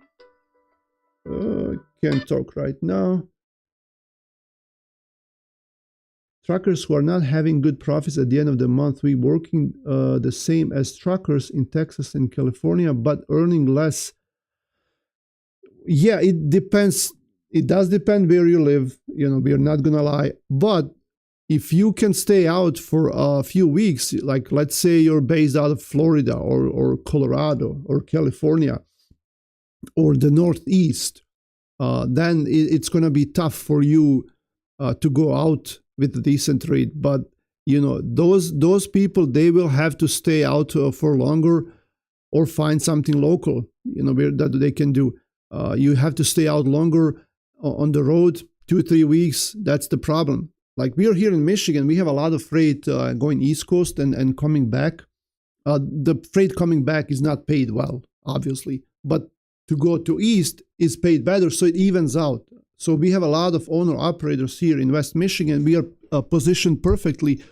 Can't talk right now. Truckers who are not having good profits at the end of the month, we working the same as truckers in Texas and California, but earning less. Yeah, it depends. It does depend where you live. We're not gonna lie. But if you can stay out for a few weeks, like let's say you're based out of Florida or Colorado or California or the Northeast, then it's gonna be tough for you to go out with a decent rate. But those people, they will have to stay out for longer or find something local that they can do. You have to stay out longer on the road, 2-3 weeks. That's the problem. Like we are here in Michigan, we have a lot of freight going East Coast and coming back. The freight coming back is not paid well, obviously, but to go to East is paid better, so it evens out. So we have a lot of owner-operators here in West Michigan. We are positioned perfectly.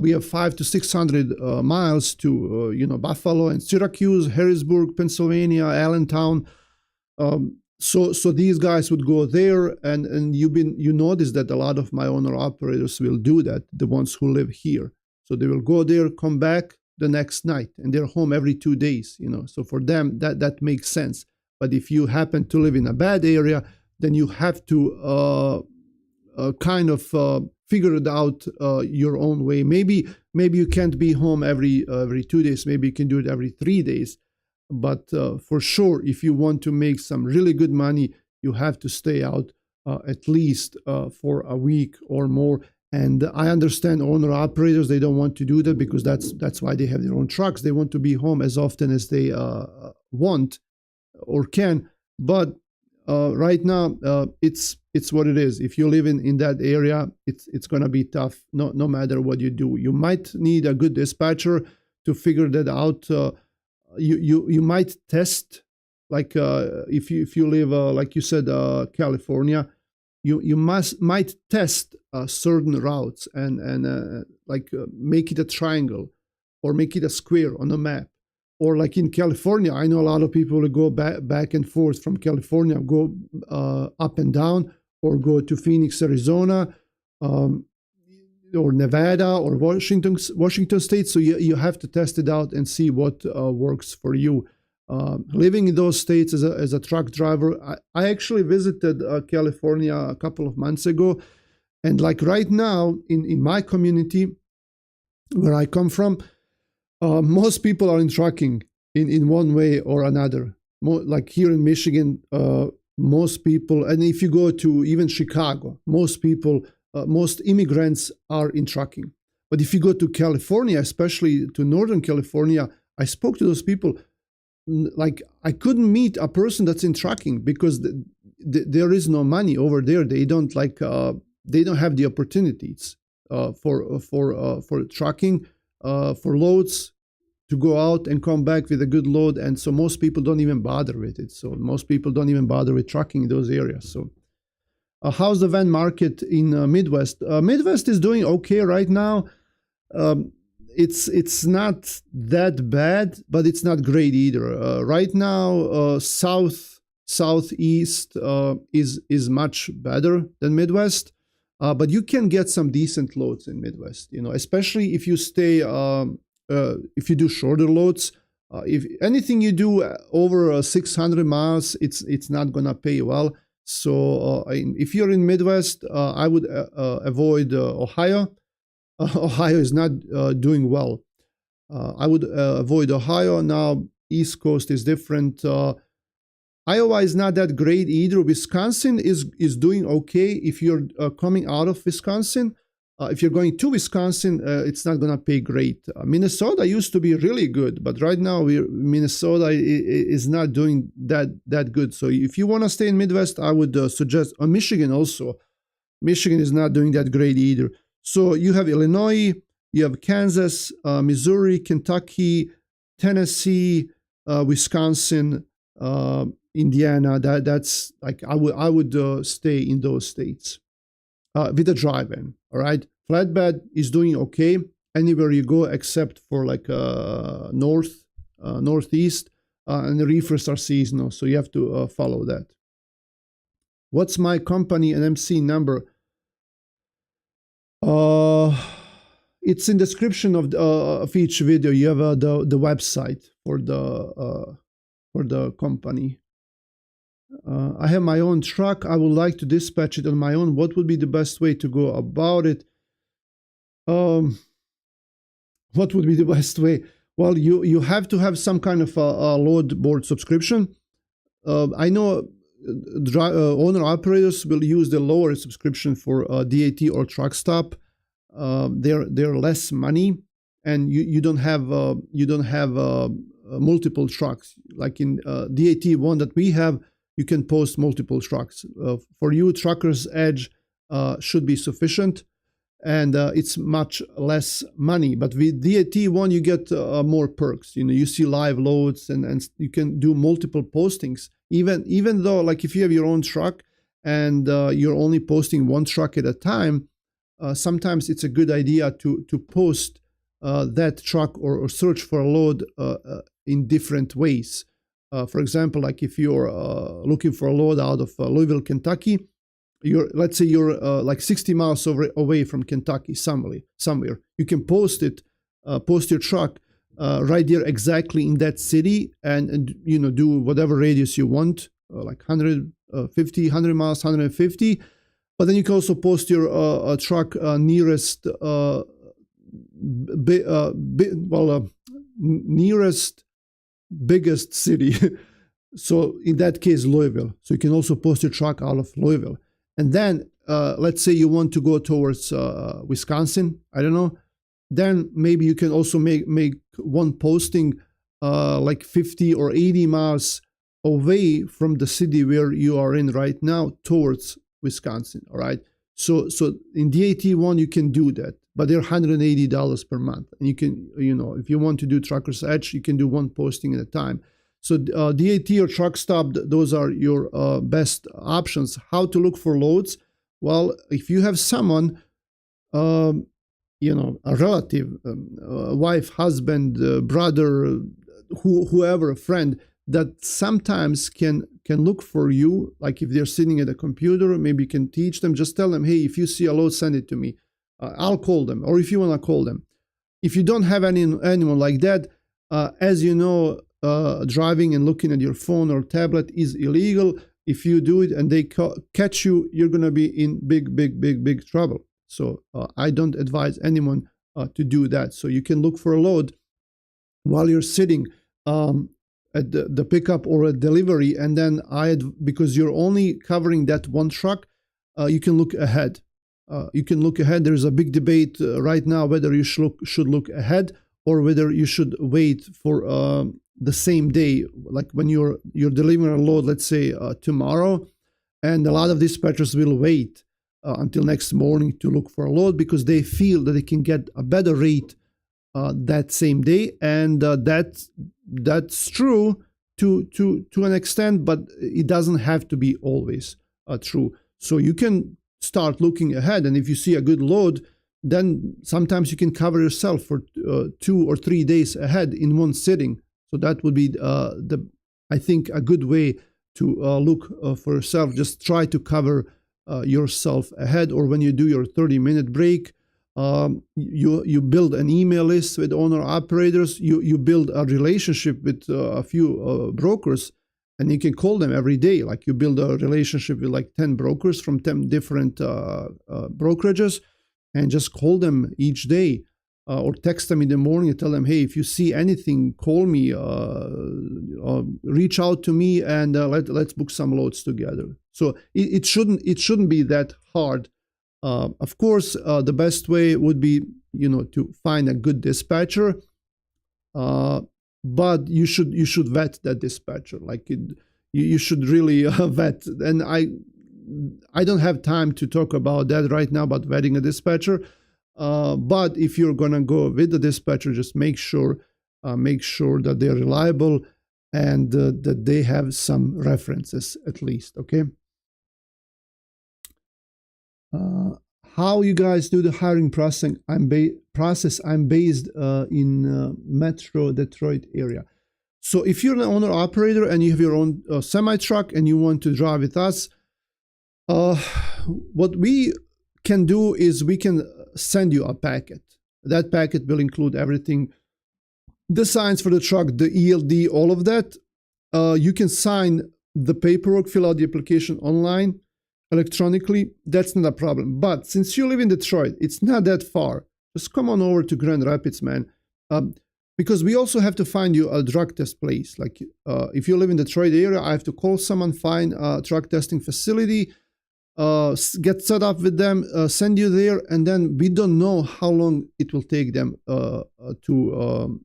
We have 500 to 600 miles to Buffalo and Syracuse, Harrisburg, Pennsylvania, Allentown. So these guys would go there, and you notice that a lot of my owner-operators will do that. The ones who live here, so they will go there, come back the next night, and they're home every 2 days. So for them that makes sense. But if you happen to live in a bad area, then you have to kind of figure it out your own way. Maybe you can't be home every 2 days. Maybe you can do it every 3 days. But for sure, if you want to make some really good money, you have to stay out at least for a week or more. And I understand owner-operators, they don't want to do that because that's why they have their own trucks. They want to be home as often as they want or can. But right now, it's what it is. If you live in that area, it's going to be tough no matter what you do. You might need a good dispatcher to figure that out. You might test, like if you live like you said, California, you might test certain routes and make it a triangle or make it a square on a map. Or like in California, I know a lot of people will go back and forth from California, go up and down, or go to Phoenix, Arizona, or Nevada, or Washington State. So you have to test it out and see what works for you. Living in those states as a truck driver, I actually visited California a couple of months ago, and like right now in my community where I come from, most people are in trucking in one way or another. Like here in Michigan, most people, and if you go to even Chicago, most immigrants are in trucking. But if you go to California, especially to Northern California, I spoke to those people. Like I couldn't meet a person that's in trucking because there is no money over there. They don't have the opportunities for trucking, for loads, to go out and come back with a good load. And so most people don't even bother with it. So most people don't even bother with trucking in those areas. So how's the van market in Midwest? Midwest is doing okay right now. It's not that bad, but it's not great either. Right now, southeast is much better than Midwest. But you can get some decent loads in Midwest, especially if you stay, if you do shorter loads. If anything you do over 600 miles, it's not gonna pay well. So if you're in Midwest, I would avoid Ohio. Ohio is not doing well. I would avoid Ohio. Now, East Coast is different. Iowa is not that great either. Wisconsin is doing okay if you're coming out of Wisconsin. If you're going to Wisconsin, it's not going to pay great. Minnesota used to be really good, but right now Minnesota is not doing that good. So if you want to stay in Midwest, I would suggest Michigan also. Michigan is not doing that great either. So you have Illinois, you have Kansas, Missouri, Kentucky, Tennessee, Wisconsin, Indiana, that's like I would stay in those states with a drive-in. All right, flatbed is doing okay anywhere you go except for like northeast, and the reefers are seasonal, so you have to follow that. What's my company and MC number? Uh, it's in description of each video. You have the website for the company. I have my own truck. I would like to dispatch it on my own. What would be the best way to go about it? What would be the best way? Well, you have to have some kind of a load board subscription. I know owner operators will use the lower subscription for DAT or truck stop. They're less money, and you don't have multiple trucks like in DAT one that we have. You can post multiple trucks. For you, Truckers Edge should be sufficient, and it's much less money. But with DAT one, you get more perks. You see live loads, and you can do multiple postings. Even though, like, if you have your own truck and you're only posting one truck at a time, sometimes it's a good idea to post that truck or search for a load in different ways. For example, like if you're looking for a load out of Louisville, Kentucky, let's say you're like 60 miles away from Kentucky somewhere. You can post your truck right there exactly in that city, and do whatever radius you want, like 150, 100 miles, 150. But then you can also post your truck nearest nearest biggest city. So in that case, Louisville. So you can also post your truck out of Louisville. And then let's say you want to go towards Wisconsin, I don't know. Then maybe you can also make one posting like 50 or 80 miles away from the city where you are in right now towards Wisconsin. All right. So in DAT one, you can do that, but they're $180 per month. And you can, if you want to do Truckers Edge, you can do one posting at a time. So DAT or truck stop, those are your best options. How to look for loads? Well, if you have someone, a relative, wife, husband, brother, whoever, a friend, that sometimes can look for you, like if they're sitting at a computer, maybe you can teach them, just tell them, hey, if you see a load, send it to me. I'll call them, or if you want to call them. If you don't have anyone like that, as you know, driving and looking at your phone or tablet is illegal. If you do it and they catch you, you're going to be in big trouble. So I don't advise anyone to do that. So you can look for a load while you're sitting at the pickup or a delivery, and then because you're only covering that one truck, you can look ahead. There's a big debate right now whether you should look ahead or whether you should wait for the same day, like when you're delivering a load, let's say tomorrow, and a lot of dispatchers will wait until next morning to look for a load because they feel that they can get a better rate that same day, and that's true to an extent, but it doesn't have to be always true. So you can start looking ahead, and if you see a good load, then sometimes you can cover yourself for 2 or 3 days ahead in one sitting. So that would be I think a good way to look for yourself. Just try to cover yourself ahead, or when you do your 30-minute break, you build an email list with owner operators. You build a relationship with a few brokers, and you can call them every day. Like you build a relationship with like 10 brokers from 10 different brokerages, and just call them each day. Or text them in the morning and tell them, hey, if you see anything, call me, reach out to me, and let's book some loads together. So it shouldn't be that hard. Of course, the best way would be to find a good dispatcher, but you should vet that dispatcher. Like you should really vet. And I don't have time to talk about that right now, about vetting a dispatcher. But if you're gonna go with the dispatcher, just make sure that they're reliable and that they have some references at least. Okay. How you guys do the hiring process? I'm based in Metro Detroit area. So if you're an owner operator and you have your own semi truck and you want to drive with us, what we can do is we can send you a packet. That packet will include everything, the signs for the truck, the ELD, all of that. You can sign the paperwork, fill out the application online, electronically. That's not a problem. But since you live in Detroit, it's not that far. Just come on over to Grand Rapids, man. Because we also have to find you a drug test place. Like if you live in the Detroit area, I have to call someone, find a drug testing facility, get set up with them, send you there, and then we don't know how long it will take them to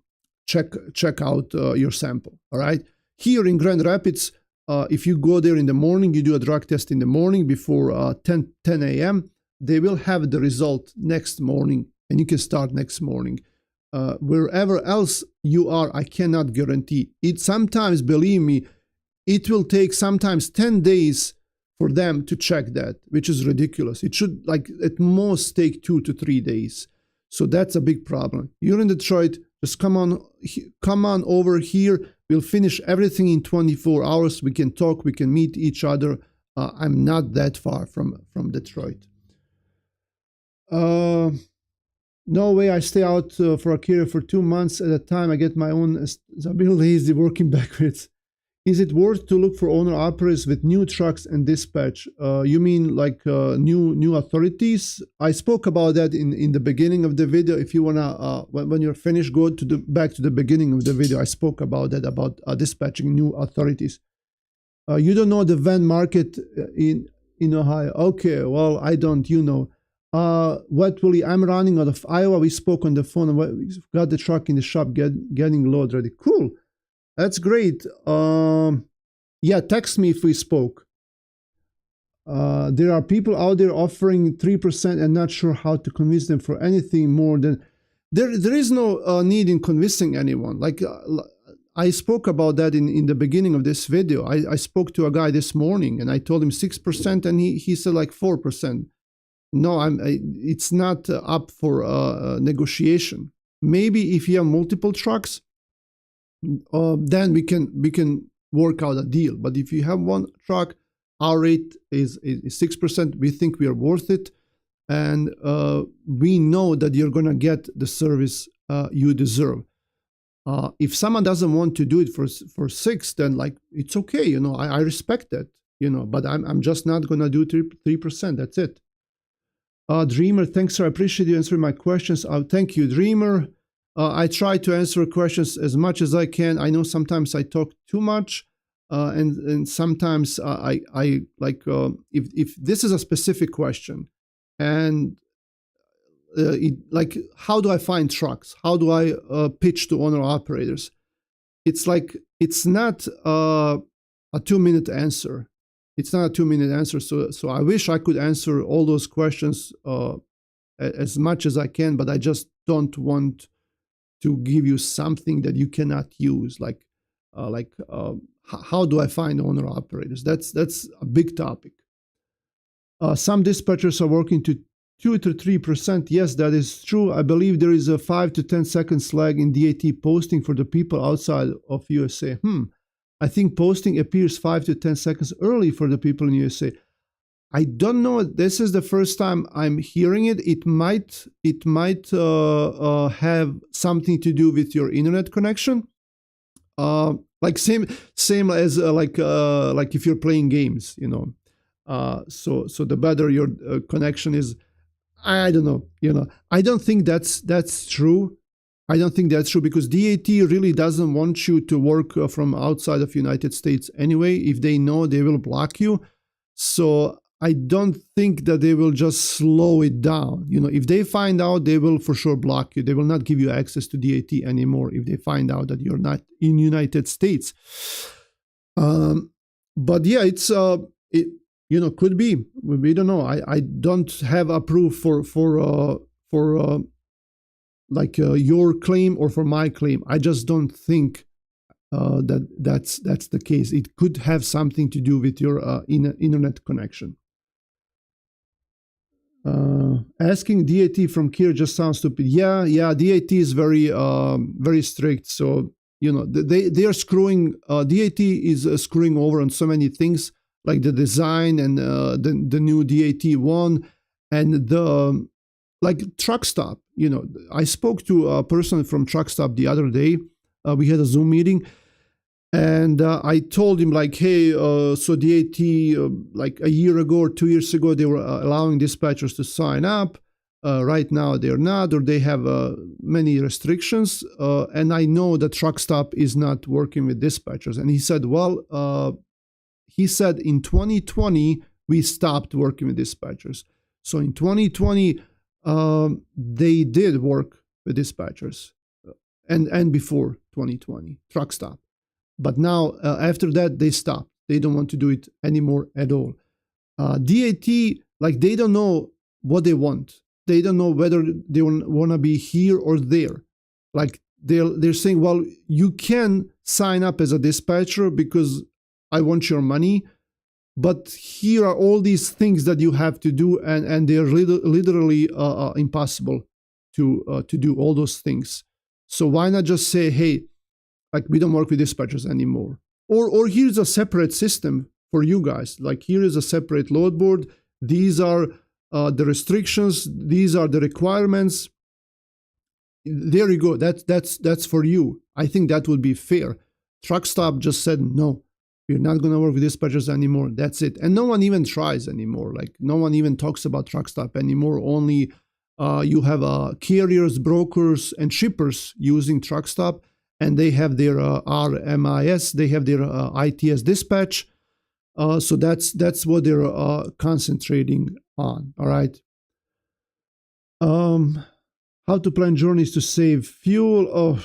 check out your sample. All right. Here in Grand Rapids, if you go there in the morning, you do a drug test in the morning before 10 a.m., they will have the result next morning, and you can start next morning. Wherever else you are, I cannot guarantee. It sometimes, believe me, it will take sometimes 10 days for them to check that, which is ridiculous. It should like at most take 2 to 3 days. So that's a big problem. You're in Detroit, just come on over here. We'll finish everything in 24 hours. We can talk, we can meet each other. I'm not that far from Detroit. No way I stay out for a career for 2 months at a time. I get my own. I'm a bit lazy working backwards. Is it worth to look for owner operators with new trucks and dispatch? You mean like new authorities? I spoke about that in the beginning of the video. If you wanna, when you're finished, go to back to the beginning of the video. I spoke about that, about dispatching new authorities. You don't know the van market in Ohio. Okay, well, I don't. You know. What will I'm running out of Iowa. We spoke on the phone. We've got the truck in the shop getting load ready. Cool. That's great. Yeah, text me if we spoke. There are people out there offering 3% and not sure how to convince them for anything more than... There is no need in convincing anyone. Like I spoke about that in the beginning of this video. I spoke to a guy this morning and I told him 6% and he said like 4%. No, it's not up for negotiation. Maybe if you have multiple trucks, then we can work out a deal. But if you have one truck, our rate is 6%. We think we are worth it, and we know that you're gonna get the service you deserve. If someone doesn't want to do it for 6, then like it's okay, you know. I respect that, you know. But I'm just not gonna do 3%. That's it. Dreamer, thanks, sir. I appreciate you answering my questions. Thank you, Dreamer. I try to answer questions as much as I can. I know sometimes I talk too much, and sometimes I like if this is a specific question, and like how do I find trucks? How do I pitch to owner operators? It's like it's not a 2-minute answer. It's not a 2-minute answer. So I wish I could answer all those questions as much as I can, but I just don't want to give you something that you cannot use, like how do I find owner operators? That's a big topic. Some dispatchers are working to 2 to 3%. Yes, that is true. I believe there is a 5 to 10 seconds lag in DAT posting for the people outside of USA. I think posting appears 5 to 10 seconds early for the people in USA. I don't know. This is the first time I'm hearing it. It might have something to do with your internet connection. Like same as like if you're playing games, you know. So the better your connection is, I don't know. You know, I don't think that's true. I don't think that's true because DAT really doesn't want you to work from outside of United States anyway. If they know, they will block you. So I don't think that they will just slow it down. You know, if they find out, they will for sure block you. They will not give you access to DAT anymore if they find out that you're not in United States. But yeah, it's you know, could be. We don't know. I don't have a proof for like your claim or for my claim. I just don't think that's the case. It could have something to do with your internet connection. Asking DAT from Kier just sounds stupid. Yeah, DAT is very strict. So they are screwing. DAT is screwing over on so many things, like the design and the new DAT1 and the like truck stop. I spoke to a person from truck stop the other day. We had a Zoom meeting. And I told him, like, hey, so DAT, like a year ago or 2 years ago, they were allowing dispatchers to sign up. Right now, they're not, or they have many restrictions. And I know that truck stop is not working with dispatchers. And he said, well, in 2020, we stopped working with dispatchers. So in 2020, they did work with dispatchers, and before 2020, truck stop. But now, after that, they stopped. They don't want to do it anymore at all. DAT, like, they don't know what they want. They don't know whether they want to be here or there. Like, they're saying, well, you can sign up as a dispatcher because I want your money, but here are all these things that you have to do, and they're literally impossible to do all those things. So why not just say, hey, like, we don't work with dispatchers anymore. Or here's a separate system for you guys. Like, here is a separate load board. These are the restrictions. These are the requirements. There you go. That's for you. I think that would be fair. Truck stop just said, no, we're not going to work with dispatchers anymore. That's it. And no one even tries anymore. Like, no one even talks about truck stop anymore. Only you have carriers, brokers, and shippers using truck stop. And they have their RMIS, they have their ITS dispatch. So that's what they're concentrating on. All right. How to plan journeys to save fuel?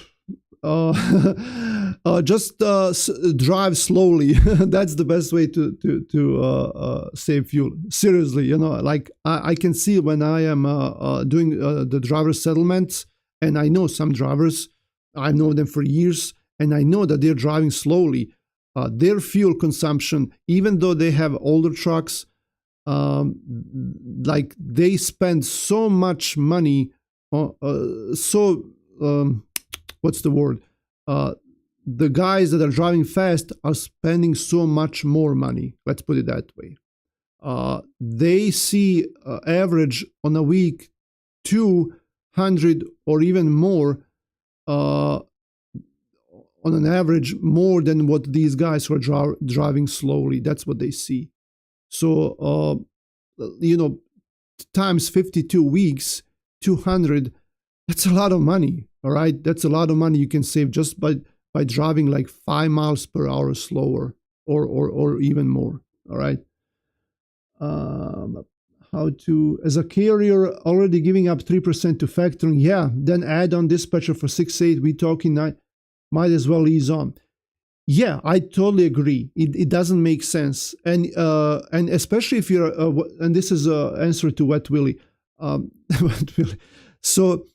Just drive slowly. That's the best way to save fuel. Seriously, like I can see when I am doing the driver settlements, and I know some drivers. I know them for years, and I know that they're driving slowly. Their fuel consumption, even though they have older trucks, like, they spend so much money. What's the word? The guys that are driving fast are spending so much more money. Let's put it that way. They see average on a week 200 or even more. On an average, more than what these guys who are driving slowly. That's what they see. So, times 52 weeks, 200, that's a lot of money, all right? That's a lot of money you can save just by driving like 5 miles per hour slower or even more, all right? How to, as a carrier, already giving up 3% to factoring, yeah, then add on dispatcher for 6-8, we talking, might as well ease on. Yeah, I totally agree. It doesn't make sense. And especially if you're, and this is an answer to Wet Willie. Wet Willie. So,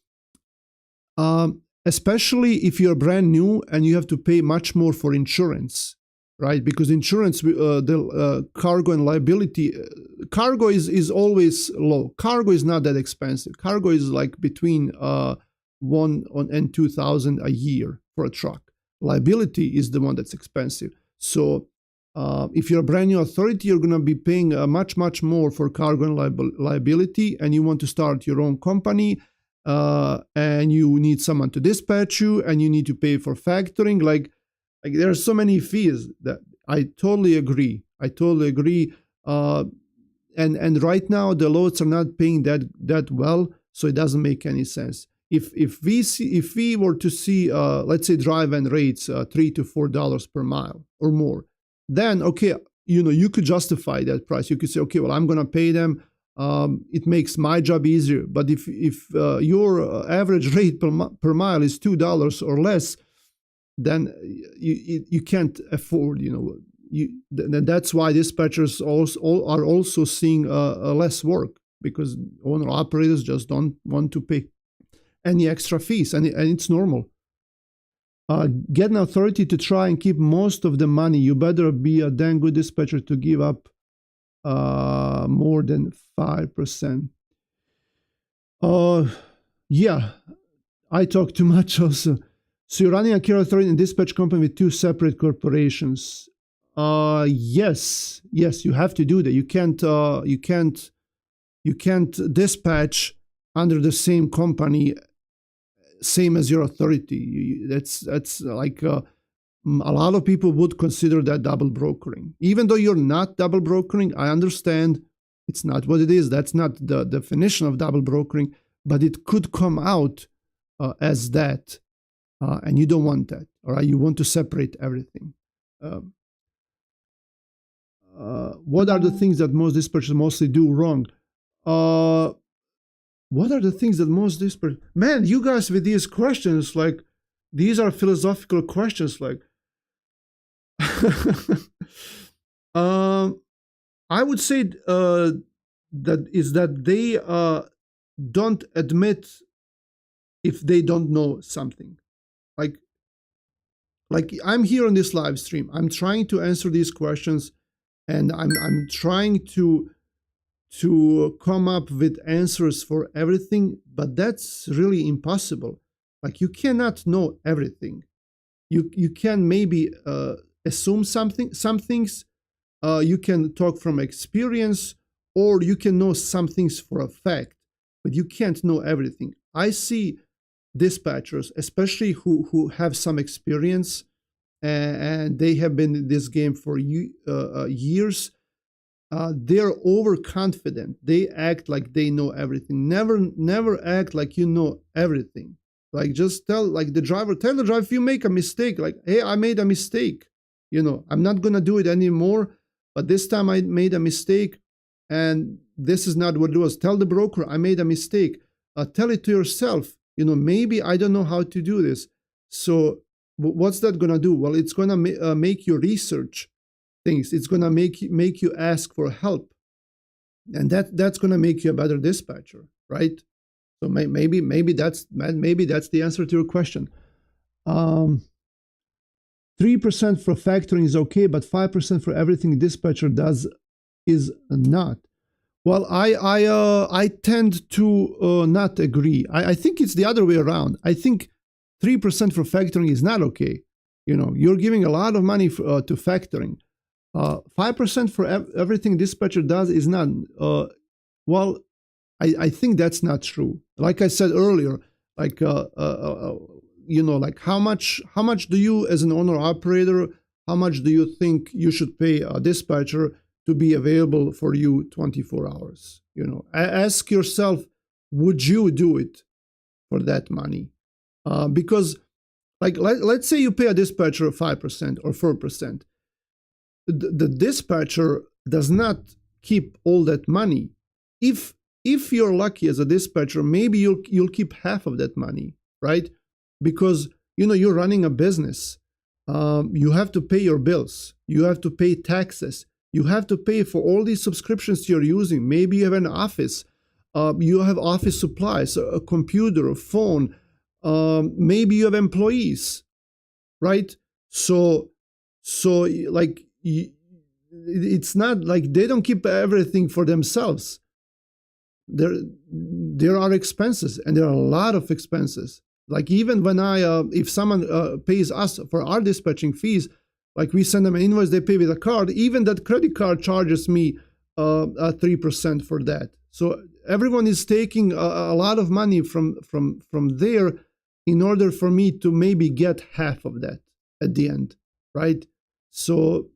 especially if you're brand new and you have to pay much more for insurance, right? Because insurance, the cargo and liability, cargo is always low. Cargo is not that expensive. Cargo is like between $1,000 and $2,000 a year for a truck. Liability is the one that's expensive. So if you're a brand new authority, you're going to be paying much more for cargo and liability, and you want to start your own company, and you need someone to dispatch you, and you need to pay for factoring. Like there are so many fees that I totally agree. And right now the loads are not paying that well, so it doesn't make any sense. If we were to see let's say drive and rates $3 to $4 per mile or more, then okay, you could justify that price. You could say, okay, well, I'm gonna pay them. It makes my job easier. But if your average rate per mile is $2 or less, then you can't afford. That's why dispatchers are also seeing less work, because owner operators just don't want to pay any extra fees, and it's normal. Get an authority to try and keep most of the money. You better be a dang good dispatcher to give up more than 5%. Yeah, I talk too much also. So you're running a care authority and dispatch company with two separate corporations. Yes, you have to do that. You can't dispatch under the same company, same as your authority. That's like a lot of people would consider that double brokering. Even though you're not double brokering, I understand it's not what it is. That's not the definition of double brokering, but it could come out as that, and you don't want that. All right, you want to separate everything. What are the things that most dispatchers mostly do wrong? What are the things that most dispatchers... Man, you guys with these questions, like, these are philosophical questions, like... I would say that they don't admit if they don't know something. Like I'm here on this live stream. I'm trying to answer these questions, and I'm trying to come up with answers for everything, but that's really impossible. Like, you cannot know everything. You can maybe assume some things. You can talk from experience, or you can know some things for a fact, but you can't know everything. I see dispatchers, especially who have some experience, and they have been in this game for years. They're overconfident. They act like they know everything. Never act like you know everything. Like, just tell the driver if you make a mistake, like, hey, I made a mistake. I'm not gonna do it anymore, but this time I made a mistake, and this is not what it was. Tell the broker I made a mistake. Tell it to yourself. Maybe I don't know how to do this. So what's that gonna do? Well, it's gonna make you research things. It's gonna make you ask for help, and that's gonna make you a better dispatcher, right? So maybe that's the answer to your question. 3% for factoring is okay, but 5% for everything dispatcher does is not. Well, I tend to not agree. I think it's the other way around. I think 3% for factoring is not okay. You're giving a lot of money to factoring. 5% for everything dispatcher does is not. Well, I think that's not true. Like I said earlier, like like how much do you, as an owner operator, how much do you think you should pay a dispatcher to be available for you 24 hours? Ask yourself, would you do it for that money? Because, like, let's say you pay a dispatcher 5% or 4%. The dispatcher does not keep all that money. If you're lucky as a dispatcher, maybe you'll keep half of that money, right? Because you're running a business. You have to pay your bills. You have to pay taxes. You have to pay for all these subscriptions you're using. Maybe you have an office. You have office supplies, a computer, a phone. Maybe you have employees, right? So like, it's not like they don't keep everything for themselves. There are expenses, and there are a lot of expenses. Like, even when if someone pays us for our dispatching fees, like, we send them an invoice, they pay with a card, even that credit card charges me 3% for that. So everyone is taking a lot of money from there in order for me to maybe get half of that at the end, right? So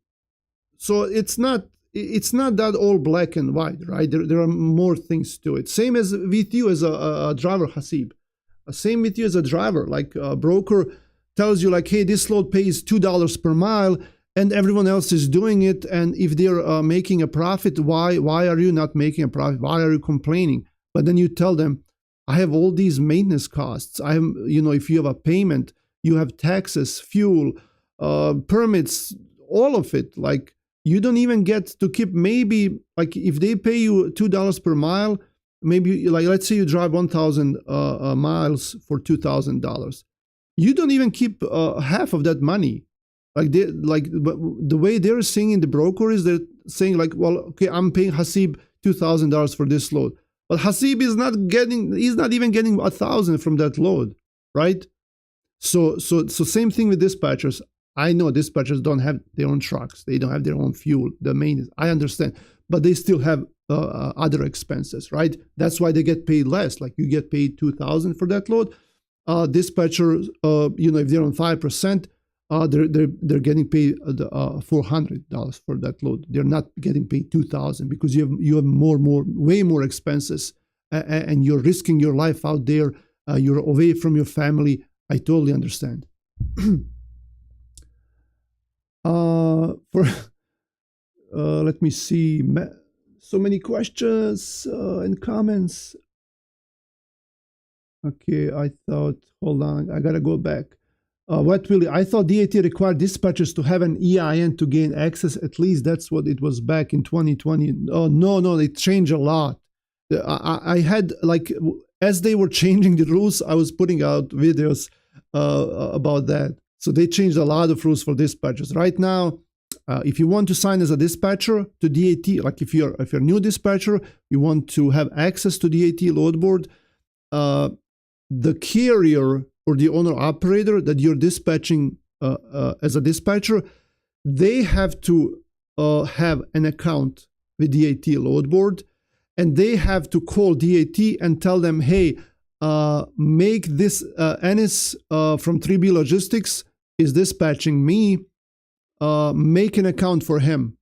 it's not that all black and white, right? There are more things to it. Same as with you as a driver, Hasib. Same with you as a driver. Like, a broker tells you, like, hey, this load pays $2 per mile, and everyone else is doing it. And if they're making a profit, why are you not making a profit? Why are you complaining? But then you tell them, I have all these maintenance costs. I have, if you have a payment, you have taxes, fuel, permits, all of it. Like, you don't even get to keep, maybe, like, if they pay you $2 per mile, maybe, like, let's say you drive 1,000 miles for $2,000. you don't even keep half of that money. Like the way they're saying in the broker is they're saying like, well, okay, I'm paying Hasib $2,000 for this load, but Hasib is he's not even getting 1,000 from that load, right? So same thing with dispatchers. I know dispatchers don't have their own trucks, they don't have their own fuel, the maintenance. I understand, but they still have other expenses, right? That's why they get paid less. Like you get paid 2,000 for that load. Dispatchers, if they're on 5%, they're getting paid $400 for that load. They're not getting paid 2,000 because you have way more expenses, and you're risking your life out there. You're away from your family. I totally understand. Let me see. So many questions and comments. Okay, hold on, I gotta go back. I thought DAT required dispatchers to have an EIN to gain access. At least that's what it was back in 2020. Oh, no, it changed a lot. I had, like, as they were changing the rules, I was putting out videos about that. So they changed a lot of rules for dispatchers. Right now, if you want to sign as a dispatcher to DAT, like if you're a new dispatcher, you want to have access to DAT load board, the carrier or the owner operator that you're dispatching as a dispatcher, they have to have an account with DAT load board, and they have to call DAT and tell them, hey, make this Ennis from 3B Logistics is dispatching me, make an account for him.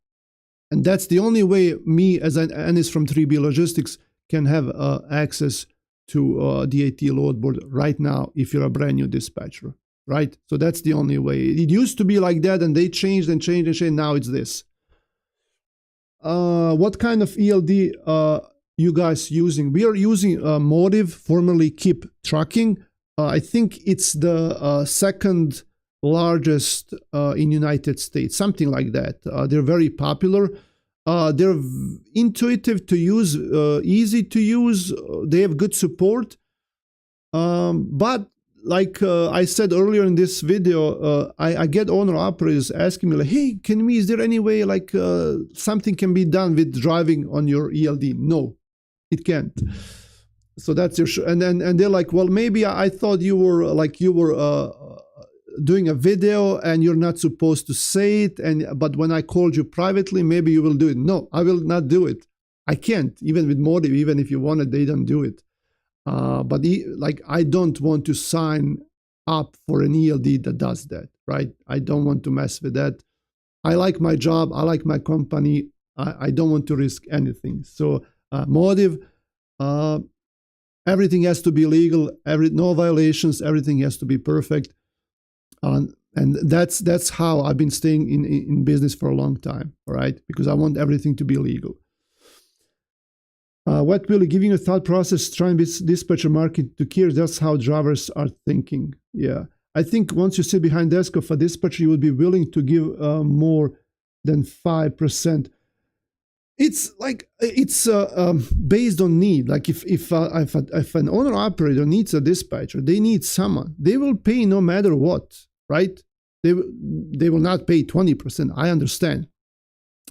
And that's the only way me as an Ennis from 3B Logistics can have access to DAT load board right now if you're a brand new dispatcher, right? So that's the only way. It used to be like that, and they changed and changed and changed. Now it's this. What kind of ELD you guys using? We are using Motive, formerly Keep Trucking. I think it's the second largest in United States, something like that. They're very popular. They're intuitive to use, easy to use. They have good support. But like I said earlier in this video, I get owner operators asking me like, hey, is there any way like something can be done with driving on your ELD? No, it can't. So that's your and they're like, well, maybe I thought you were doing a video and you're not supposed to say it, but when I called you privately, maybe you will do it. No, I will not do it. I can't. Even with Motive, even if you want it, they don't do it. But I don't want to sign up for an ELD that does that, right? I don't want to mess with that. I like my job. I like my company. I don't want to risk anything. So Motive, everything has to be legal. No violations. Everything has to be perfect. And that's how I've been staying in business for a long time, all right? Because I want everything to be legal. What will giving you a thought process, trying this dispatcher market to care, that's how drivers are thinking. Yeah, I think once you sit behind desk of a dispatcher, you will be willing to give more than 5%. It's like it's based on need. Like if an owner operator needs a dispatcher, they need someone. They will pay no matter what, right? They will not pay 20%. I understand,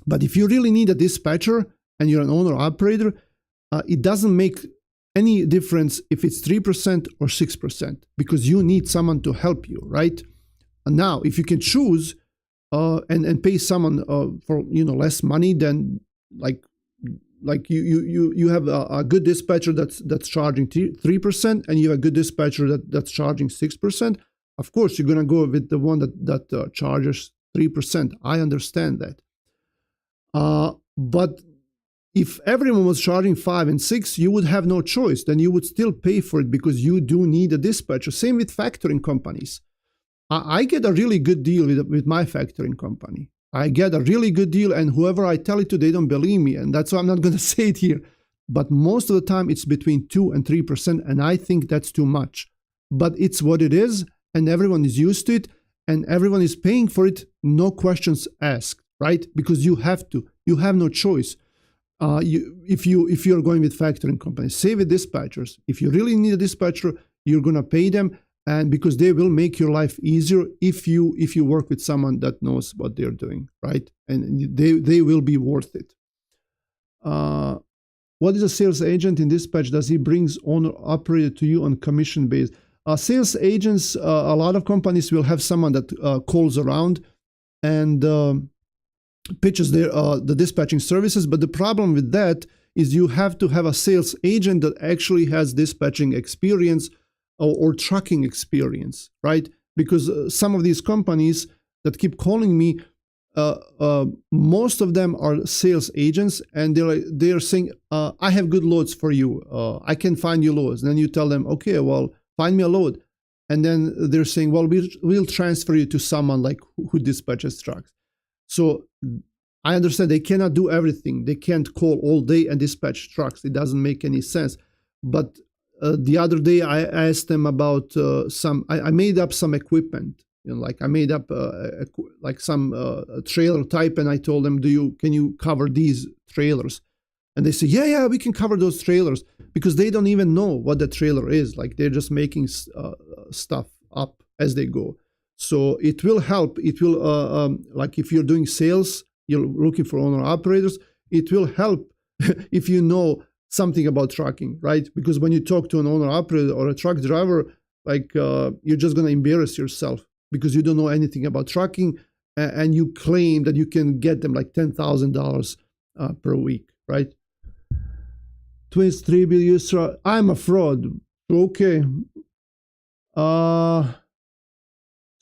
but if you really need a dispatcher and you're an owner operator, it doesn't make any difference if it's 3% or 6% because you need someone to help you, right? And now, if you can choose and pay someone for less money, then like you have a good dispatcher that's charging 3%, and you have a good dispatcher that's charging 6%. Of course, you're gonna go with the one that charges 3%. I understand that, but if everyone was charging 5 and 6, you would have no choice. Then you would still pay for it because you do need a dispatcher. Same with factoring companies. I get a really good deal with my factoring company. I get a really good deal, and whoever I tell it to, they don't believe me, and that's why I'm not going to say it here. But most of the time, it's between 2 and 3%, and I think that's too much. But it's what it is, and everyone is used to it, and everyone is paying for it, no questions asked, right? Because you have to. You have no choice. If you're going with factoring companies, say with dispatchers, if you really need a dispatcher, you're going to pay them, and because they will make your life easier if you work with someone that knows what they're doing, right? And they will be worth it. What is a sales agent in dispatch? Does he brings owner operator to you on commission base? Sales agents, a lot of companies will have someone that calls around and pitches the dispatching services. But the problem with that is you have to have a sales agent that actually has dispatching experience or trucking experience, right? Because some of these companies that keep calling me, most of them are sales agents, and they're saying, I have good loads for you. I can find you loads. And then you tell them, okay, well, find me a load. And then they're saying, well, we'll transfer you to someone like who dispatches trucks. So I understand they cannot do everything. They can't call all day and dispatch trucks. It doesn't make any sense. But the other day I asked them about I made up some equipment. Like I made up like some trailer type, and I told them, can you cover these trailers? And they say, yeah, we can cover those trailers, because they don't even know what the trailer is. Like they're just making stuff up as they go. So it will help. It will, like if you're doing sales, you're looking for owner operators, it will help if you know something about trucking, right? Because when you talk to an owner operator or a truck driver, like you're just going to embarrass yourself because you don't know anything about trucking, and you claim that you can get them like $10,000 per week, right? Twins 3 bill user. I'm a fraud. Okay.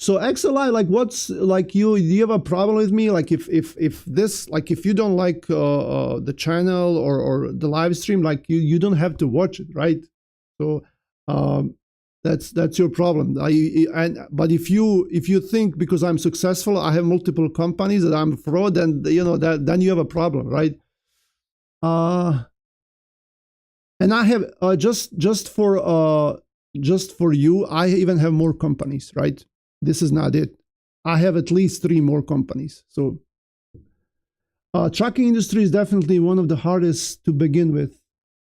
So XLI, like what's like do you have a problem with me? Like if this, like if you don't like the channel or the live stream, like you don't have to watch it, right? So that's your problem. But if you think because I'm successful, I have multiple companies, that I'm a fraud, then then you have a problem, right? And I have just for you, I even have more companies, right? This is not it. I have at least 3 more companies. So trucking industry is definitely one of the hardest to begin with.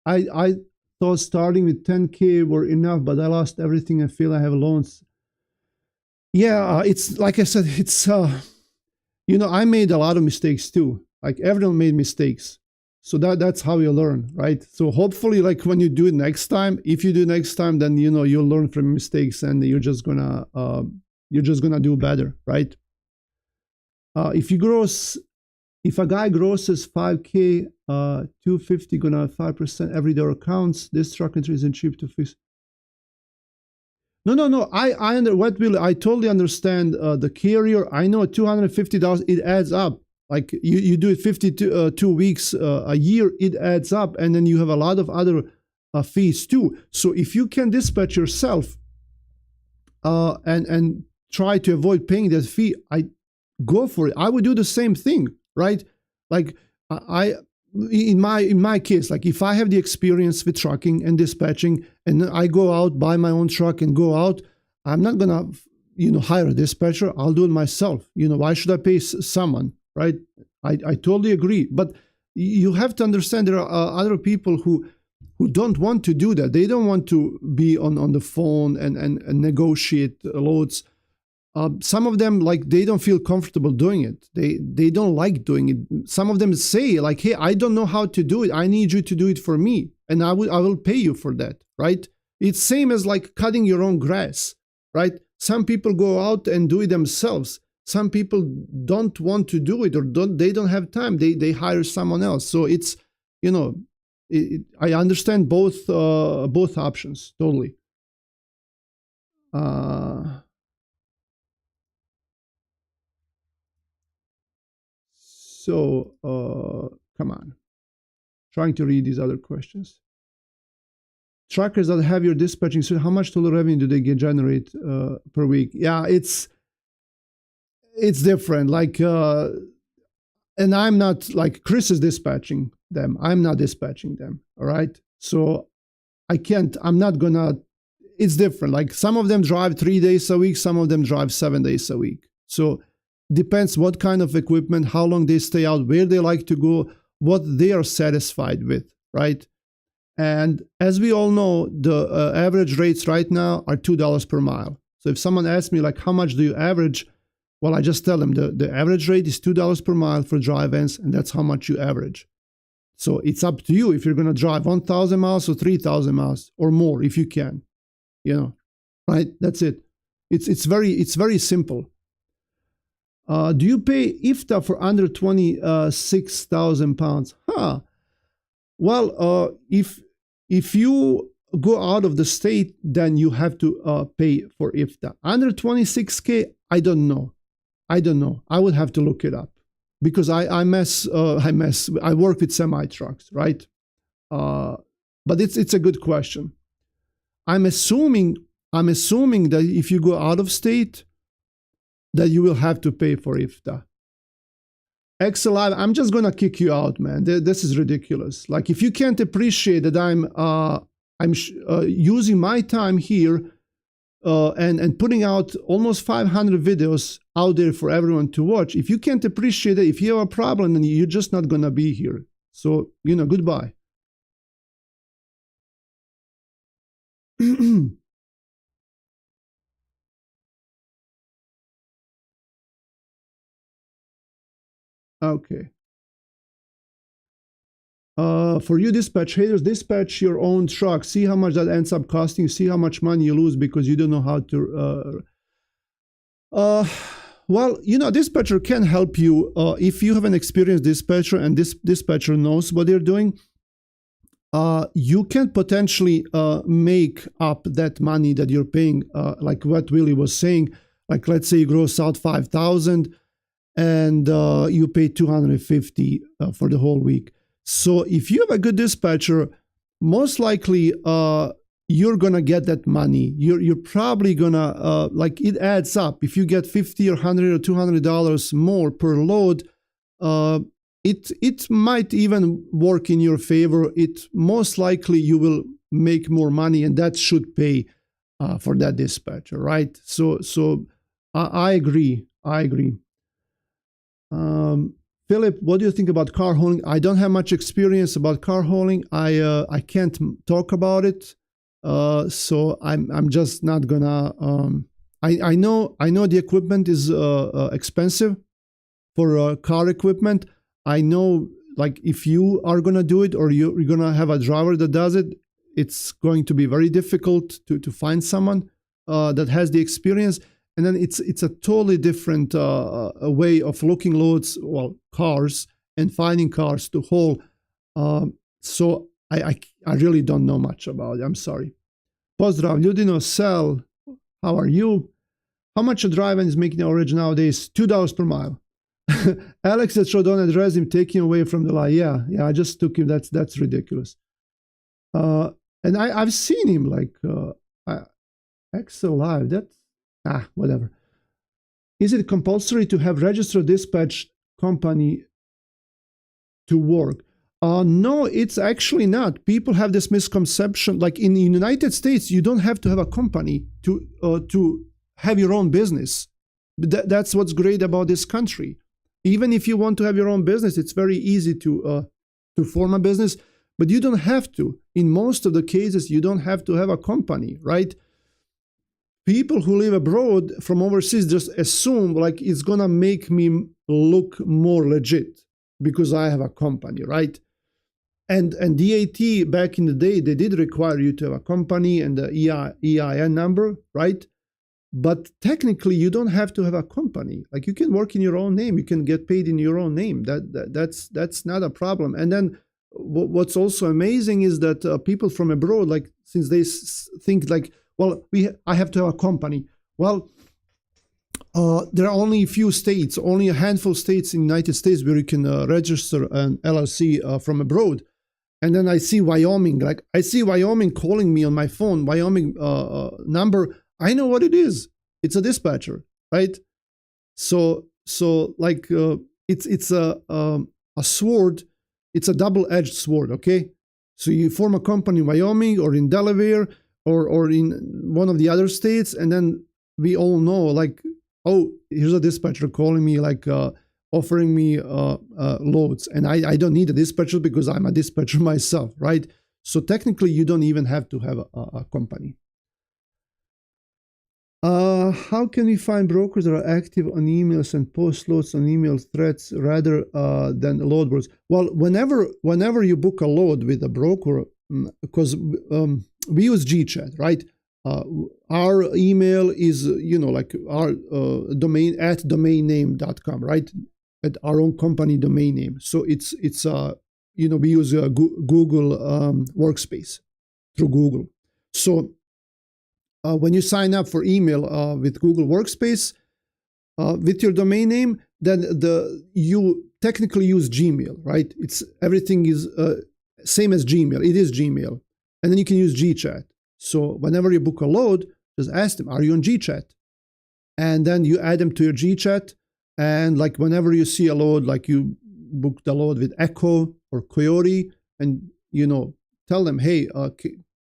I thought starting with 10K were enough, but I lost everything. I feel I have loans. Yeah, it's like I said, it's I made a lot of mistakes too. Like everyone made mistakes. So that's how you learn, right? So hopefully, like when you do it next time, if you do next time, then you'll learn from mistakes, and you're just gonna do better, right? If a guy grosses 5K, 250 gonna 5% every dollar counts. This truck entry isn't cheap to fix. No. I totally understand the carrier. I know $250. It adds up. Like you do it 52 weeks a year, it adds up, and then you have a lot of other fees too. So if you can dispatch yourself and try to avoid paying that fee, I go for it. I would do the same thing, right? Like in my case, like if I have the experience with trucking and dispatching, and I go out, buy my own truck and go out, I'm not gonna hire a dispatcher. I'll do it myself. Why should I pay someone? Right? I totally agree. But you have to understand there are other people who don't want to do that. They don't want to be on the phone and negotiate loads. Some of them, like, they don't feel comfortable doing it. They don't like doing it. Some of them say, like, hey, I don't know how to do it. I need you to do it for me, and I will pay you for that, right? It's same as like cutting your own grass, right? Some people go out and do it themselves. Some people don't want to do it, or they don't have time. They hire someone else. So it's, I understand both options totally. Come on. Trying to read these other questions. Truckers that have your dispatching, so how much total revenue do they generate per week? Yeah, it's different. Like, and I'm not, like, Chris is dispatching them. I'm not dispatching them. All right. So I'm not gonna, it's different. Like some of them drive 3 days a week. Some of them drive 7 days a week. So depends what kind of equipment, how long they stay out, where they like to go, what they are satisfied with. Right. And as we all know, the average rates right now are $2 per mile. So if someone asks me like, how much do you average? Well, I just tell them the average rate is $2 per mile for dry vans, and that's how much you average. So it's up to you if you're going to drive 1,000 miles or 3,000 miles or more if you can, right? That's it. It's very simple. Do you pay IFTA for under 26,000 pounds? Well, if you go out of the state, then you have to pay for IFTA. Under 26K, I don't know. I would have to look it up because I work with semi trucks, right? But it's a good question. I'm assuming that if you go out of state, that you will have to pay for IFTA. XLive, I'm just gonna kick you out, man. This is ridiculous. Like, if you can't appreciate that I'm using my time here and putting out almost 500 videos out there for everyone to watch. If you can't appreciate it, if you have a problem, then you're just not gonna be here. So, goodbye. Okay. For you dispatch haters, dispatch your own truck. See how much that ends up costing you. See how much money you lose because you don't know how to. Well, dispatcher can help you if you have an experienced dispatcher and this dispatcher knows what they're doing. You can potentially make up that money that you're paying, like what Willie was saying. Like, let's say you gross out 5,000 and you pay 250 for the whole week. So if you have a good dispatcher, most likely you're gonna get that money. You're probably gonna like, it adds up. If you get $50 or $100 or $200 more per load, it might even work in your favor. It most likely you will make more money, and that should pay for that dispatcher, right? So I agree. Philip, what do you think about car hauling? I don't have much experience about car hauling. I can't talk about it, so I'm just not gonna. I know the equipment is expensive for car equipment. I know, like, if you are gonna do it or you're gonna have a driver that does it, it's going to be very difficult to find someone that has the experience. And then it's a totally different way of looking loads, well, cars, and finding cars to haul. So I really don't know much about it. I'm sorry. Pozdrav, Ljudino, Sel, how are you? How much a driver is making average nowadays? $2 per mile. Alex that showed on address him taking away from the line. Yeah, I just took him. That's ridiculous. And I've seen him like Excel Live. That's whatever. Is it compulsory to have registered dispatch company to work? No, it's actually not. People have this misconception. Like, in the United States, you don't have to have a company to have your own business. That's what's great about this country. Even if you want to have your own business, it's very easy to form a business, but you don't have to. In most of the cases, you don't have to have a company, right? People who live abroad from overseas just assume like it's gonna make me look more legit because I have a company, right? And DAT back in the day, they did require you to have a company and the EIN number, right? But technically, you don't have to have a company. Like, you can work in your own name. You can get paid in your own name. That's not a problem. And then what's also amazing is that people from abroad, like, since they think like, well, I have to have a company. Well, there are only a few states, only a handful of states in the United States where you can register an LLC from abroad. And then I see Wyoming, like I see Wyoming calling me on my phone, Wyoming number. I know what it is. It's a dispatcher, right? So like it's a sword. It's a double-edged sword, okay? So you form a company in Wyoming or in Delaware or in one of the other states, and then we all know, like, oh, here's a dispatcher calling me, like offering me loads, and I don't need a dispatcher because I'm a dispatcher myself, right? So technically, you don't even have to have a company. How can we find brokers that are active on emails and post loads on email threads rather than load boards? Well, whenever you book a load with a broker, because we use GChat, right? Our email is, like our domain at domainname.com, right? At our own company domain name. So it's we use Google Workspace through Google. So when you sign up for email with Google Workspace with your domain name, then you technically use Gmail, right? Everything is same as Gmail. It is Gmail, and then you can use GChat. So whenever you book a load, just ask them, "Are you on GChat?" And then you add them to your GChat, and like whenever you see a load, like you book the load with Echo or Coyote, and tell them, "Hey,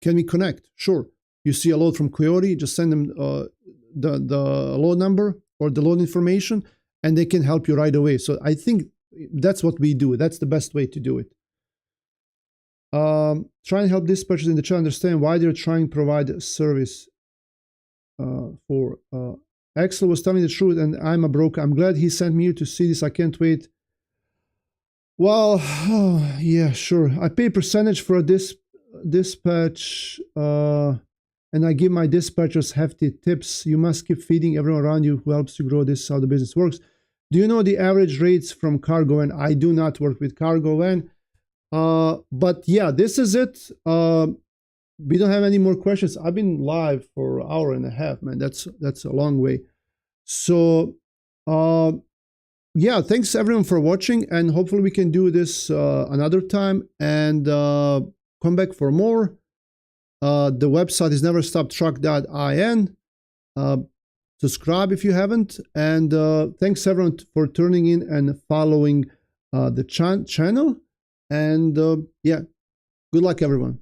can we connect?" Sure. You see a load from Coyote, just send them the load number or the load information, and they can help you right away. So I think that's what we do. That's the best way to do it. Try and help dispatchers in the chat understand why they're trying to provide a service for Axel was telling the truth, and I'm a broker. I'm glad he sent me here to see this. I can't wait. Well, yeah, sure. I pay percentage for a dispatch, and I give my dispatchers hefty tips. You must keep feeding everyone around you who helps you grow. This is how the business works. Do you know the average rates from cargo van? I do not work with cargo van. But yeah, this is it. We don't have any more questions. I've been live for an hour and a half, man. That's a long way. So yeah, thanks everyone for watching, and hopefully we can do this another time and come back for more. The website is neverstoptruck.in. Subscribe if you haven't, and thanks everyone for tuning in and following the channel. And yeah, good luck everyone.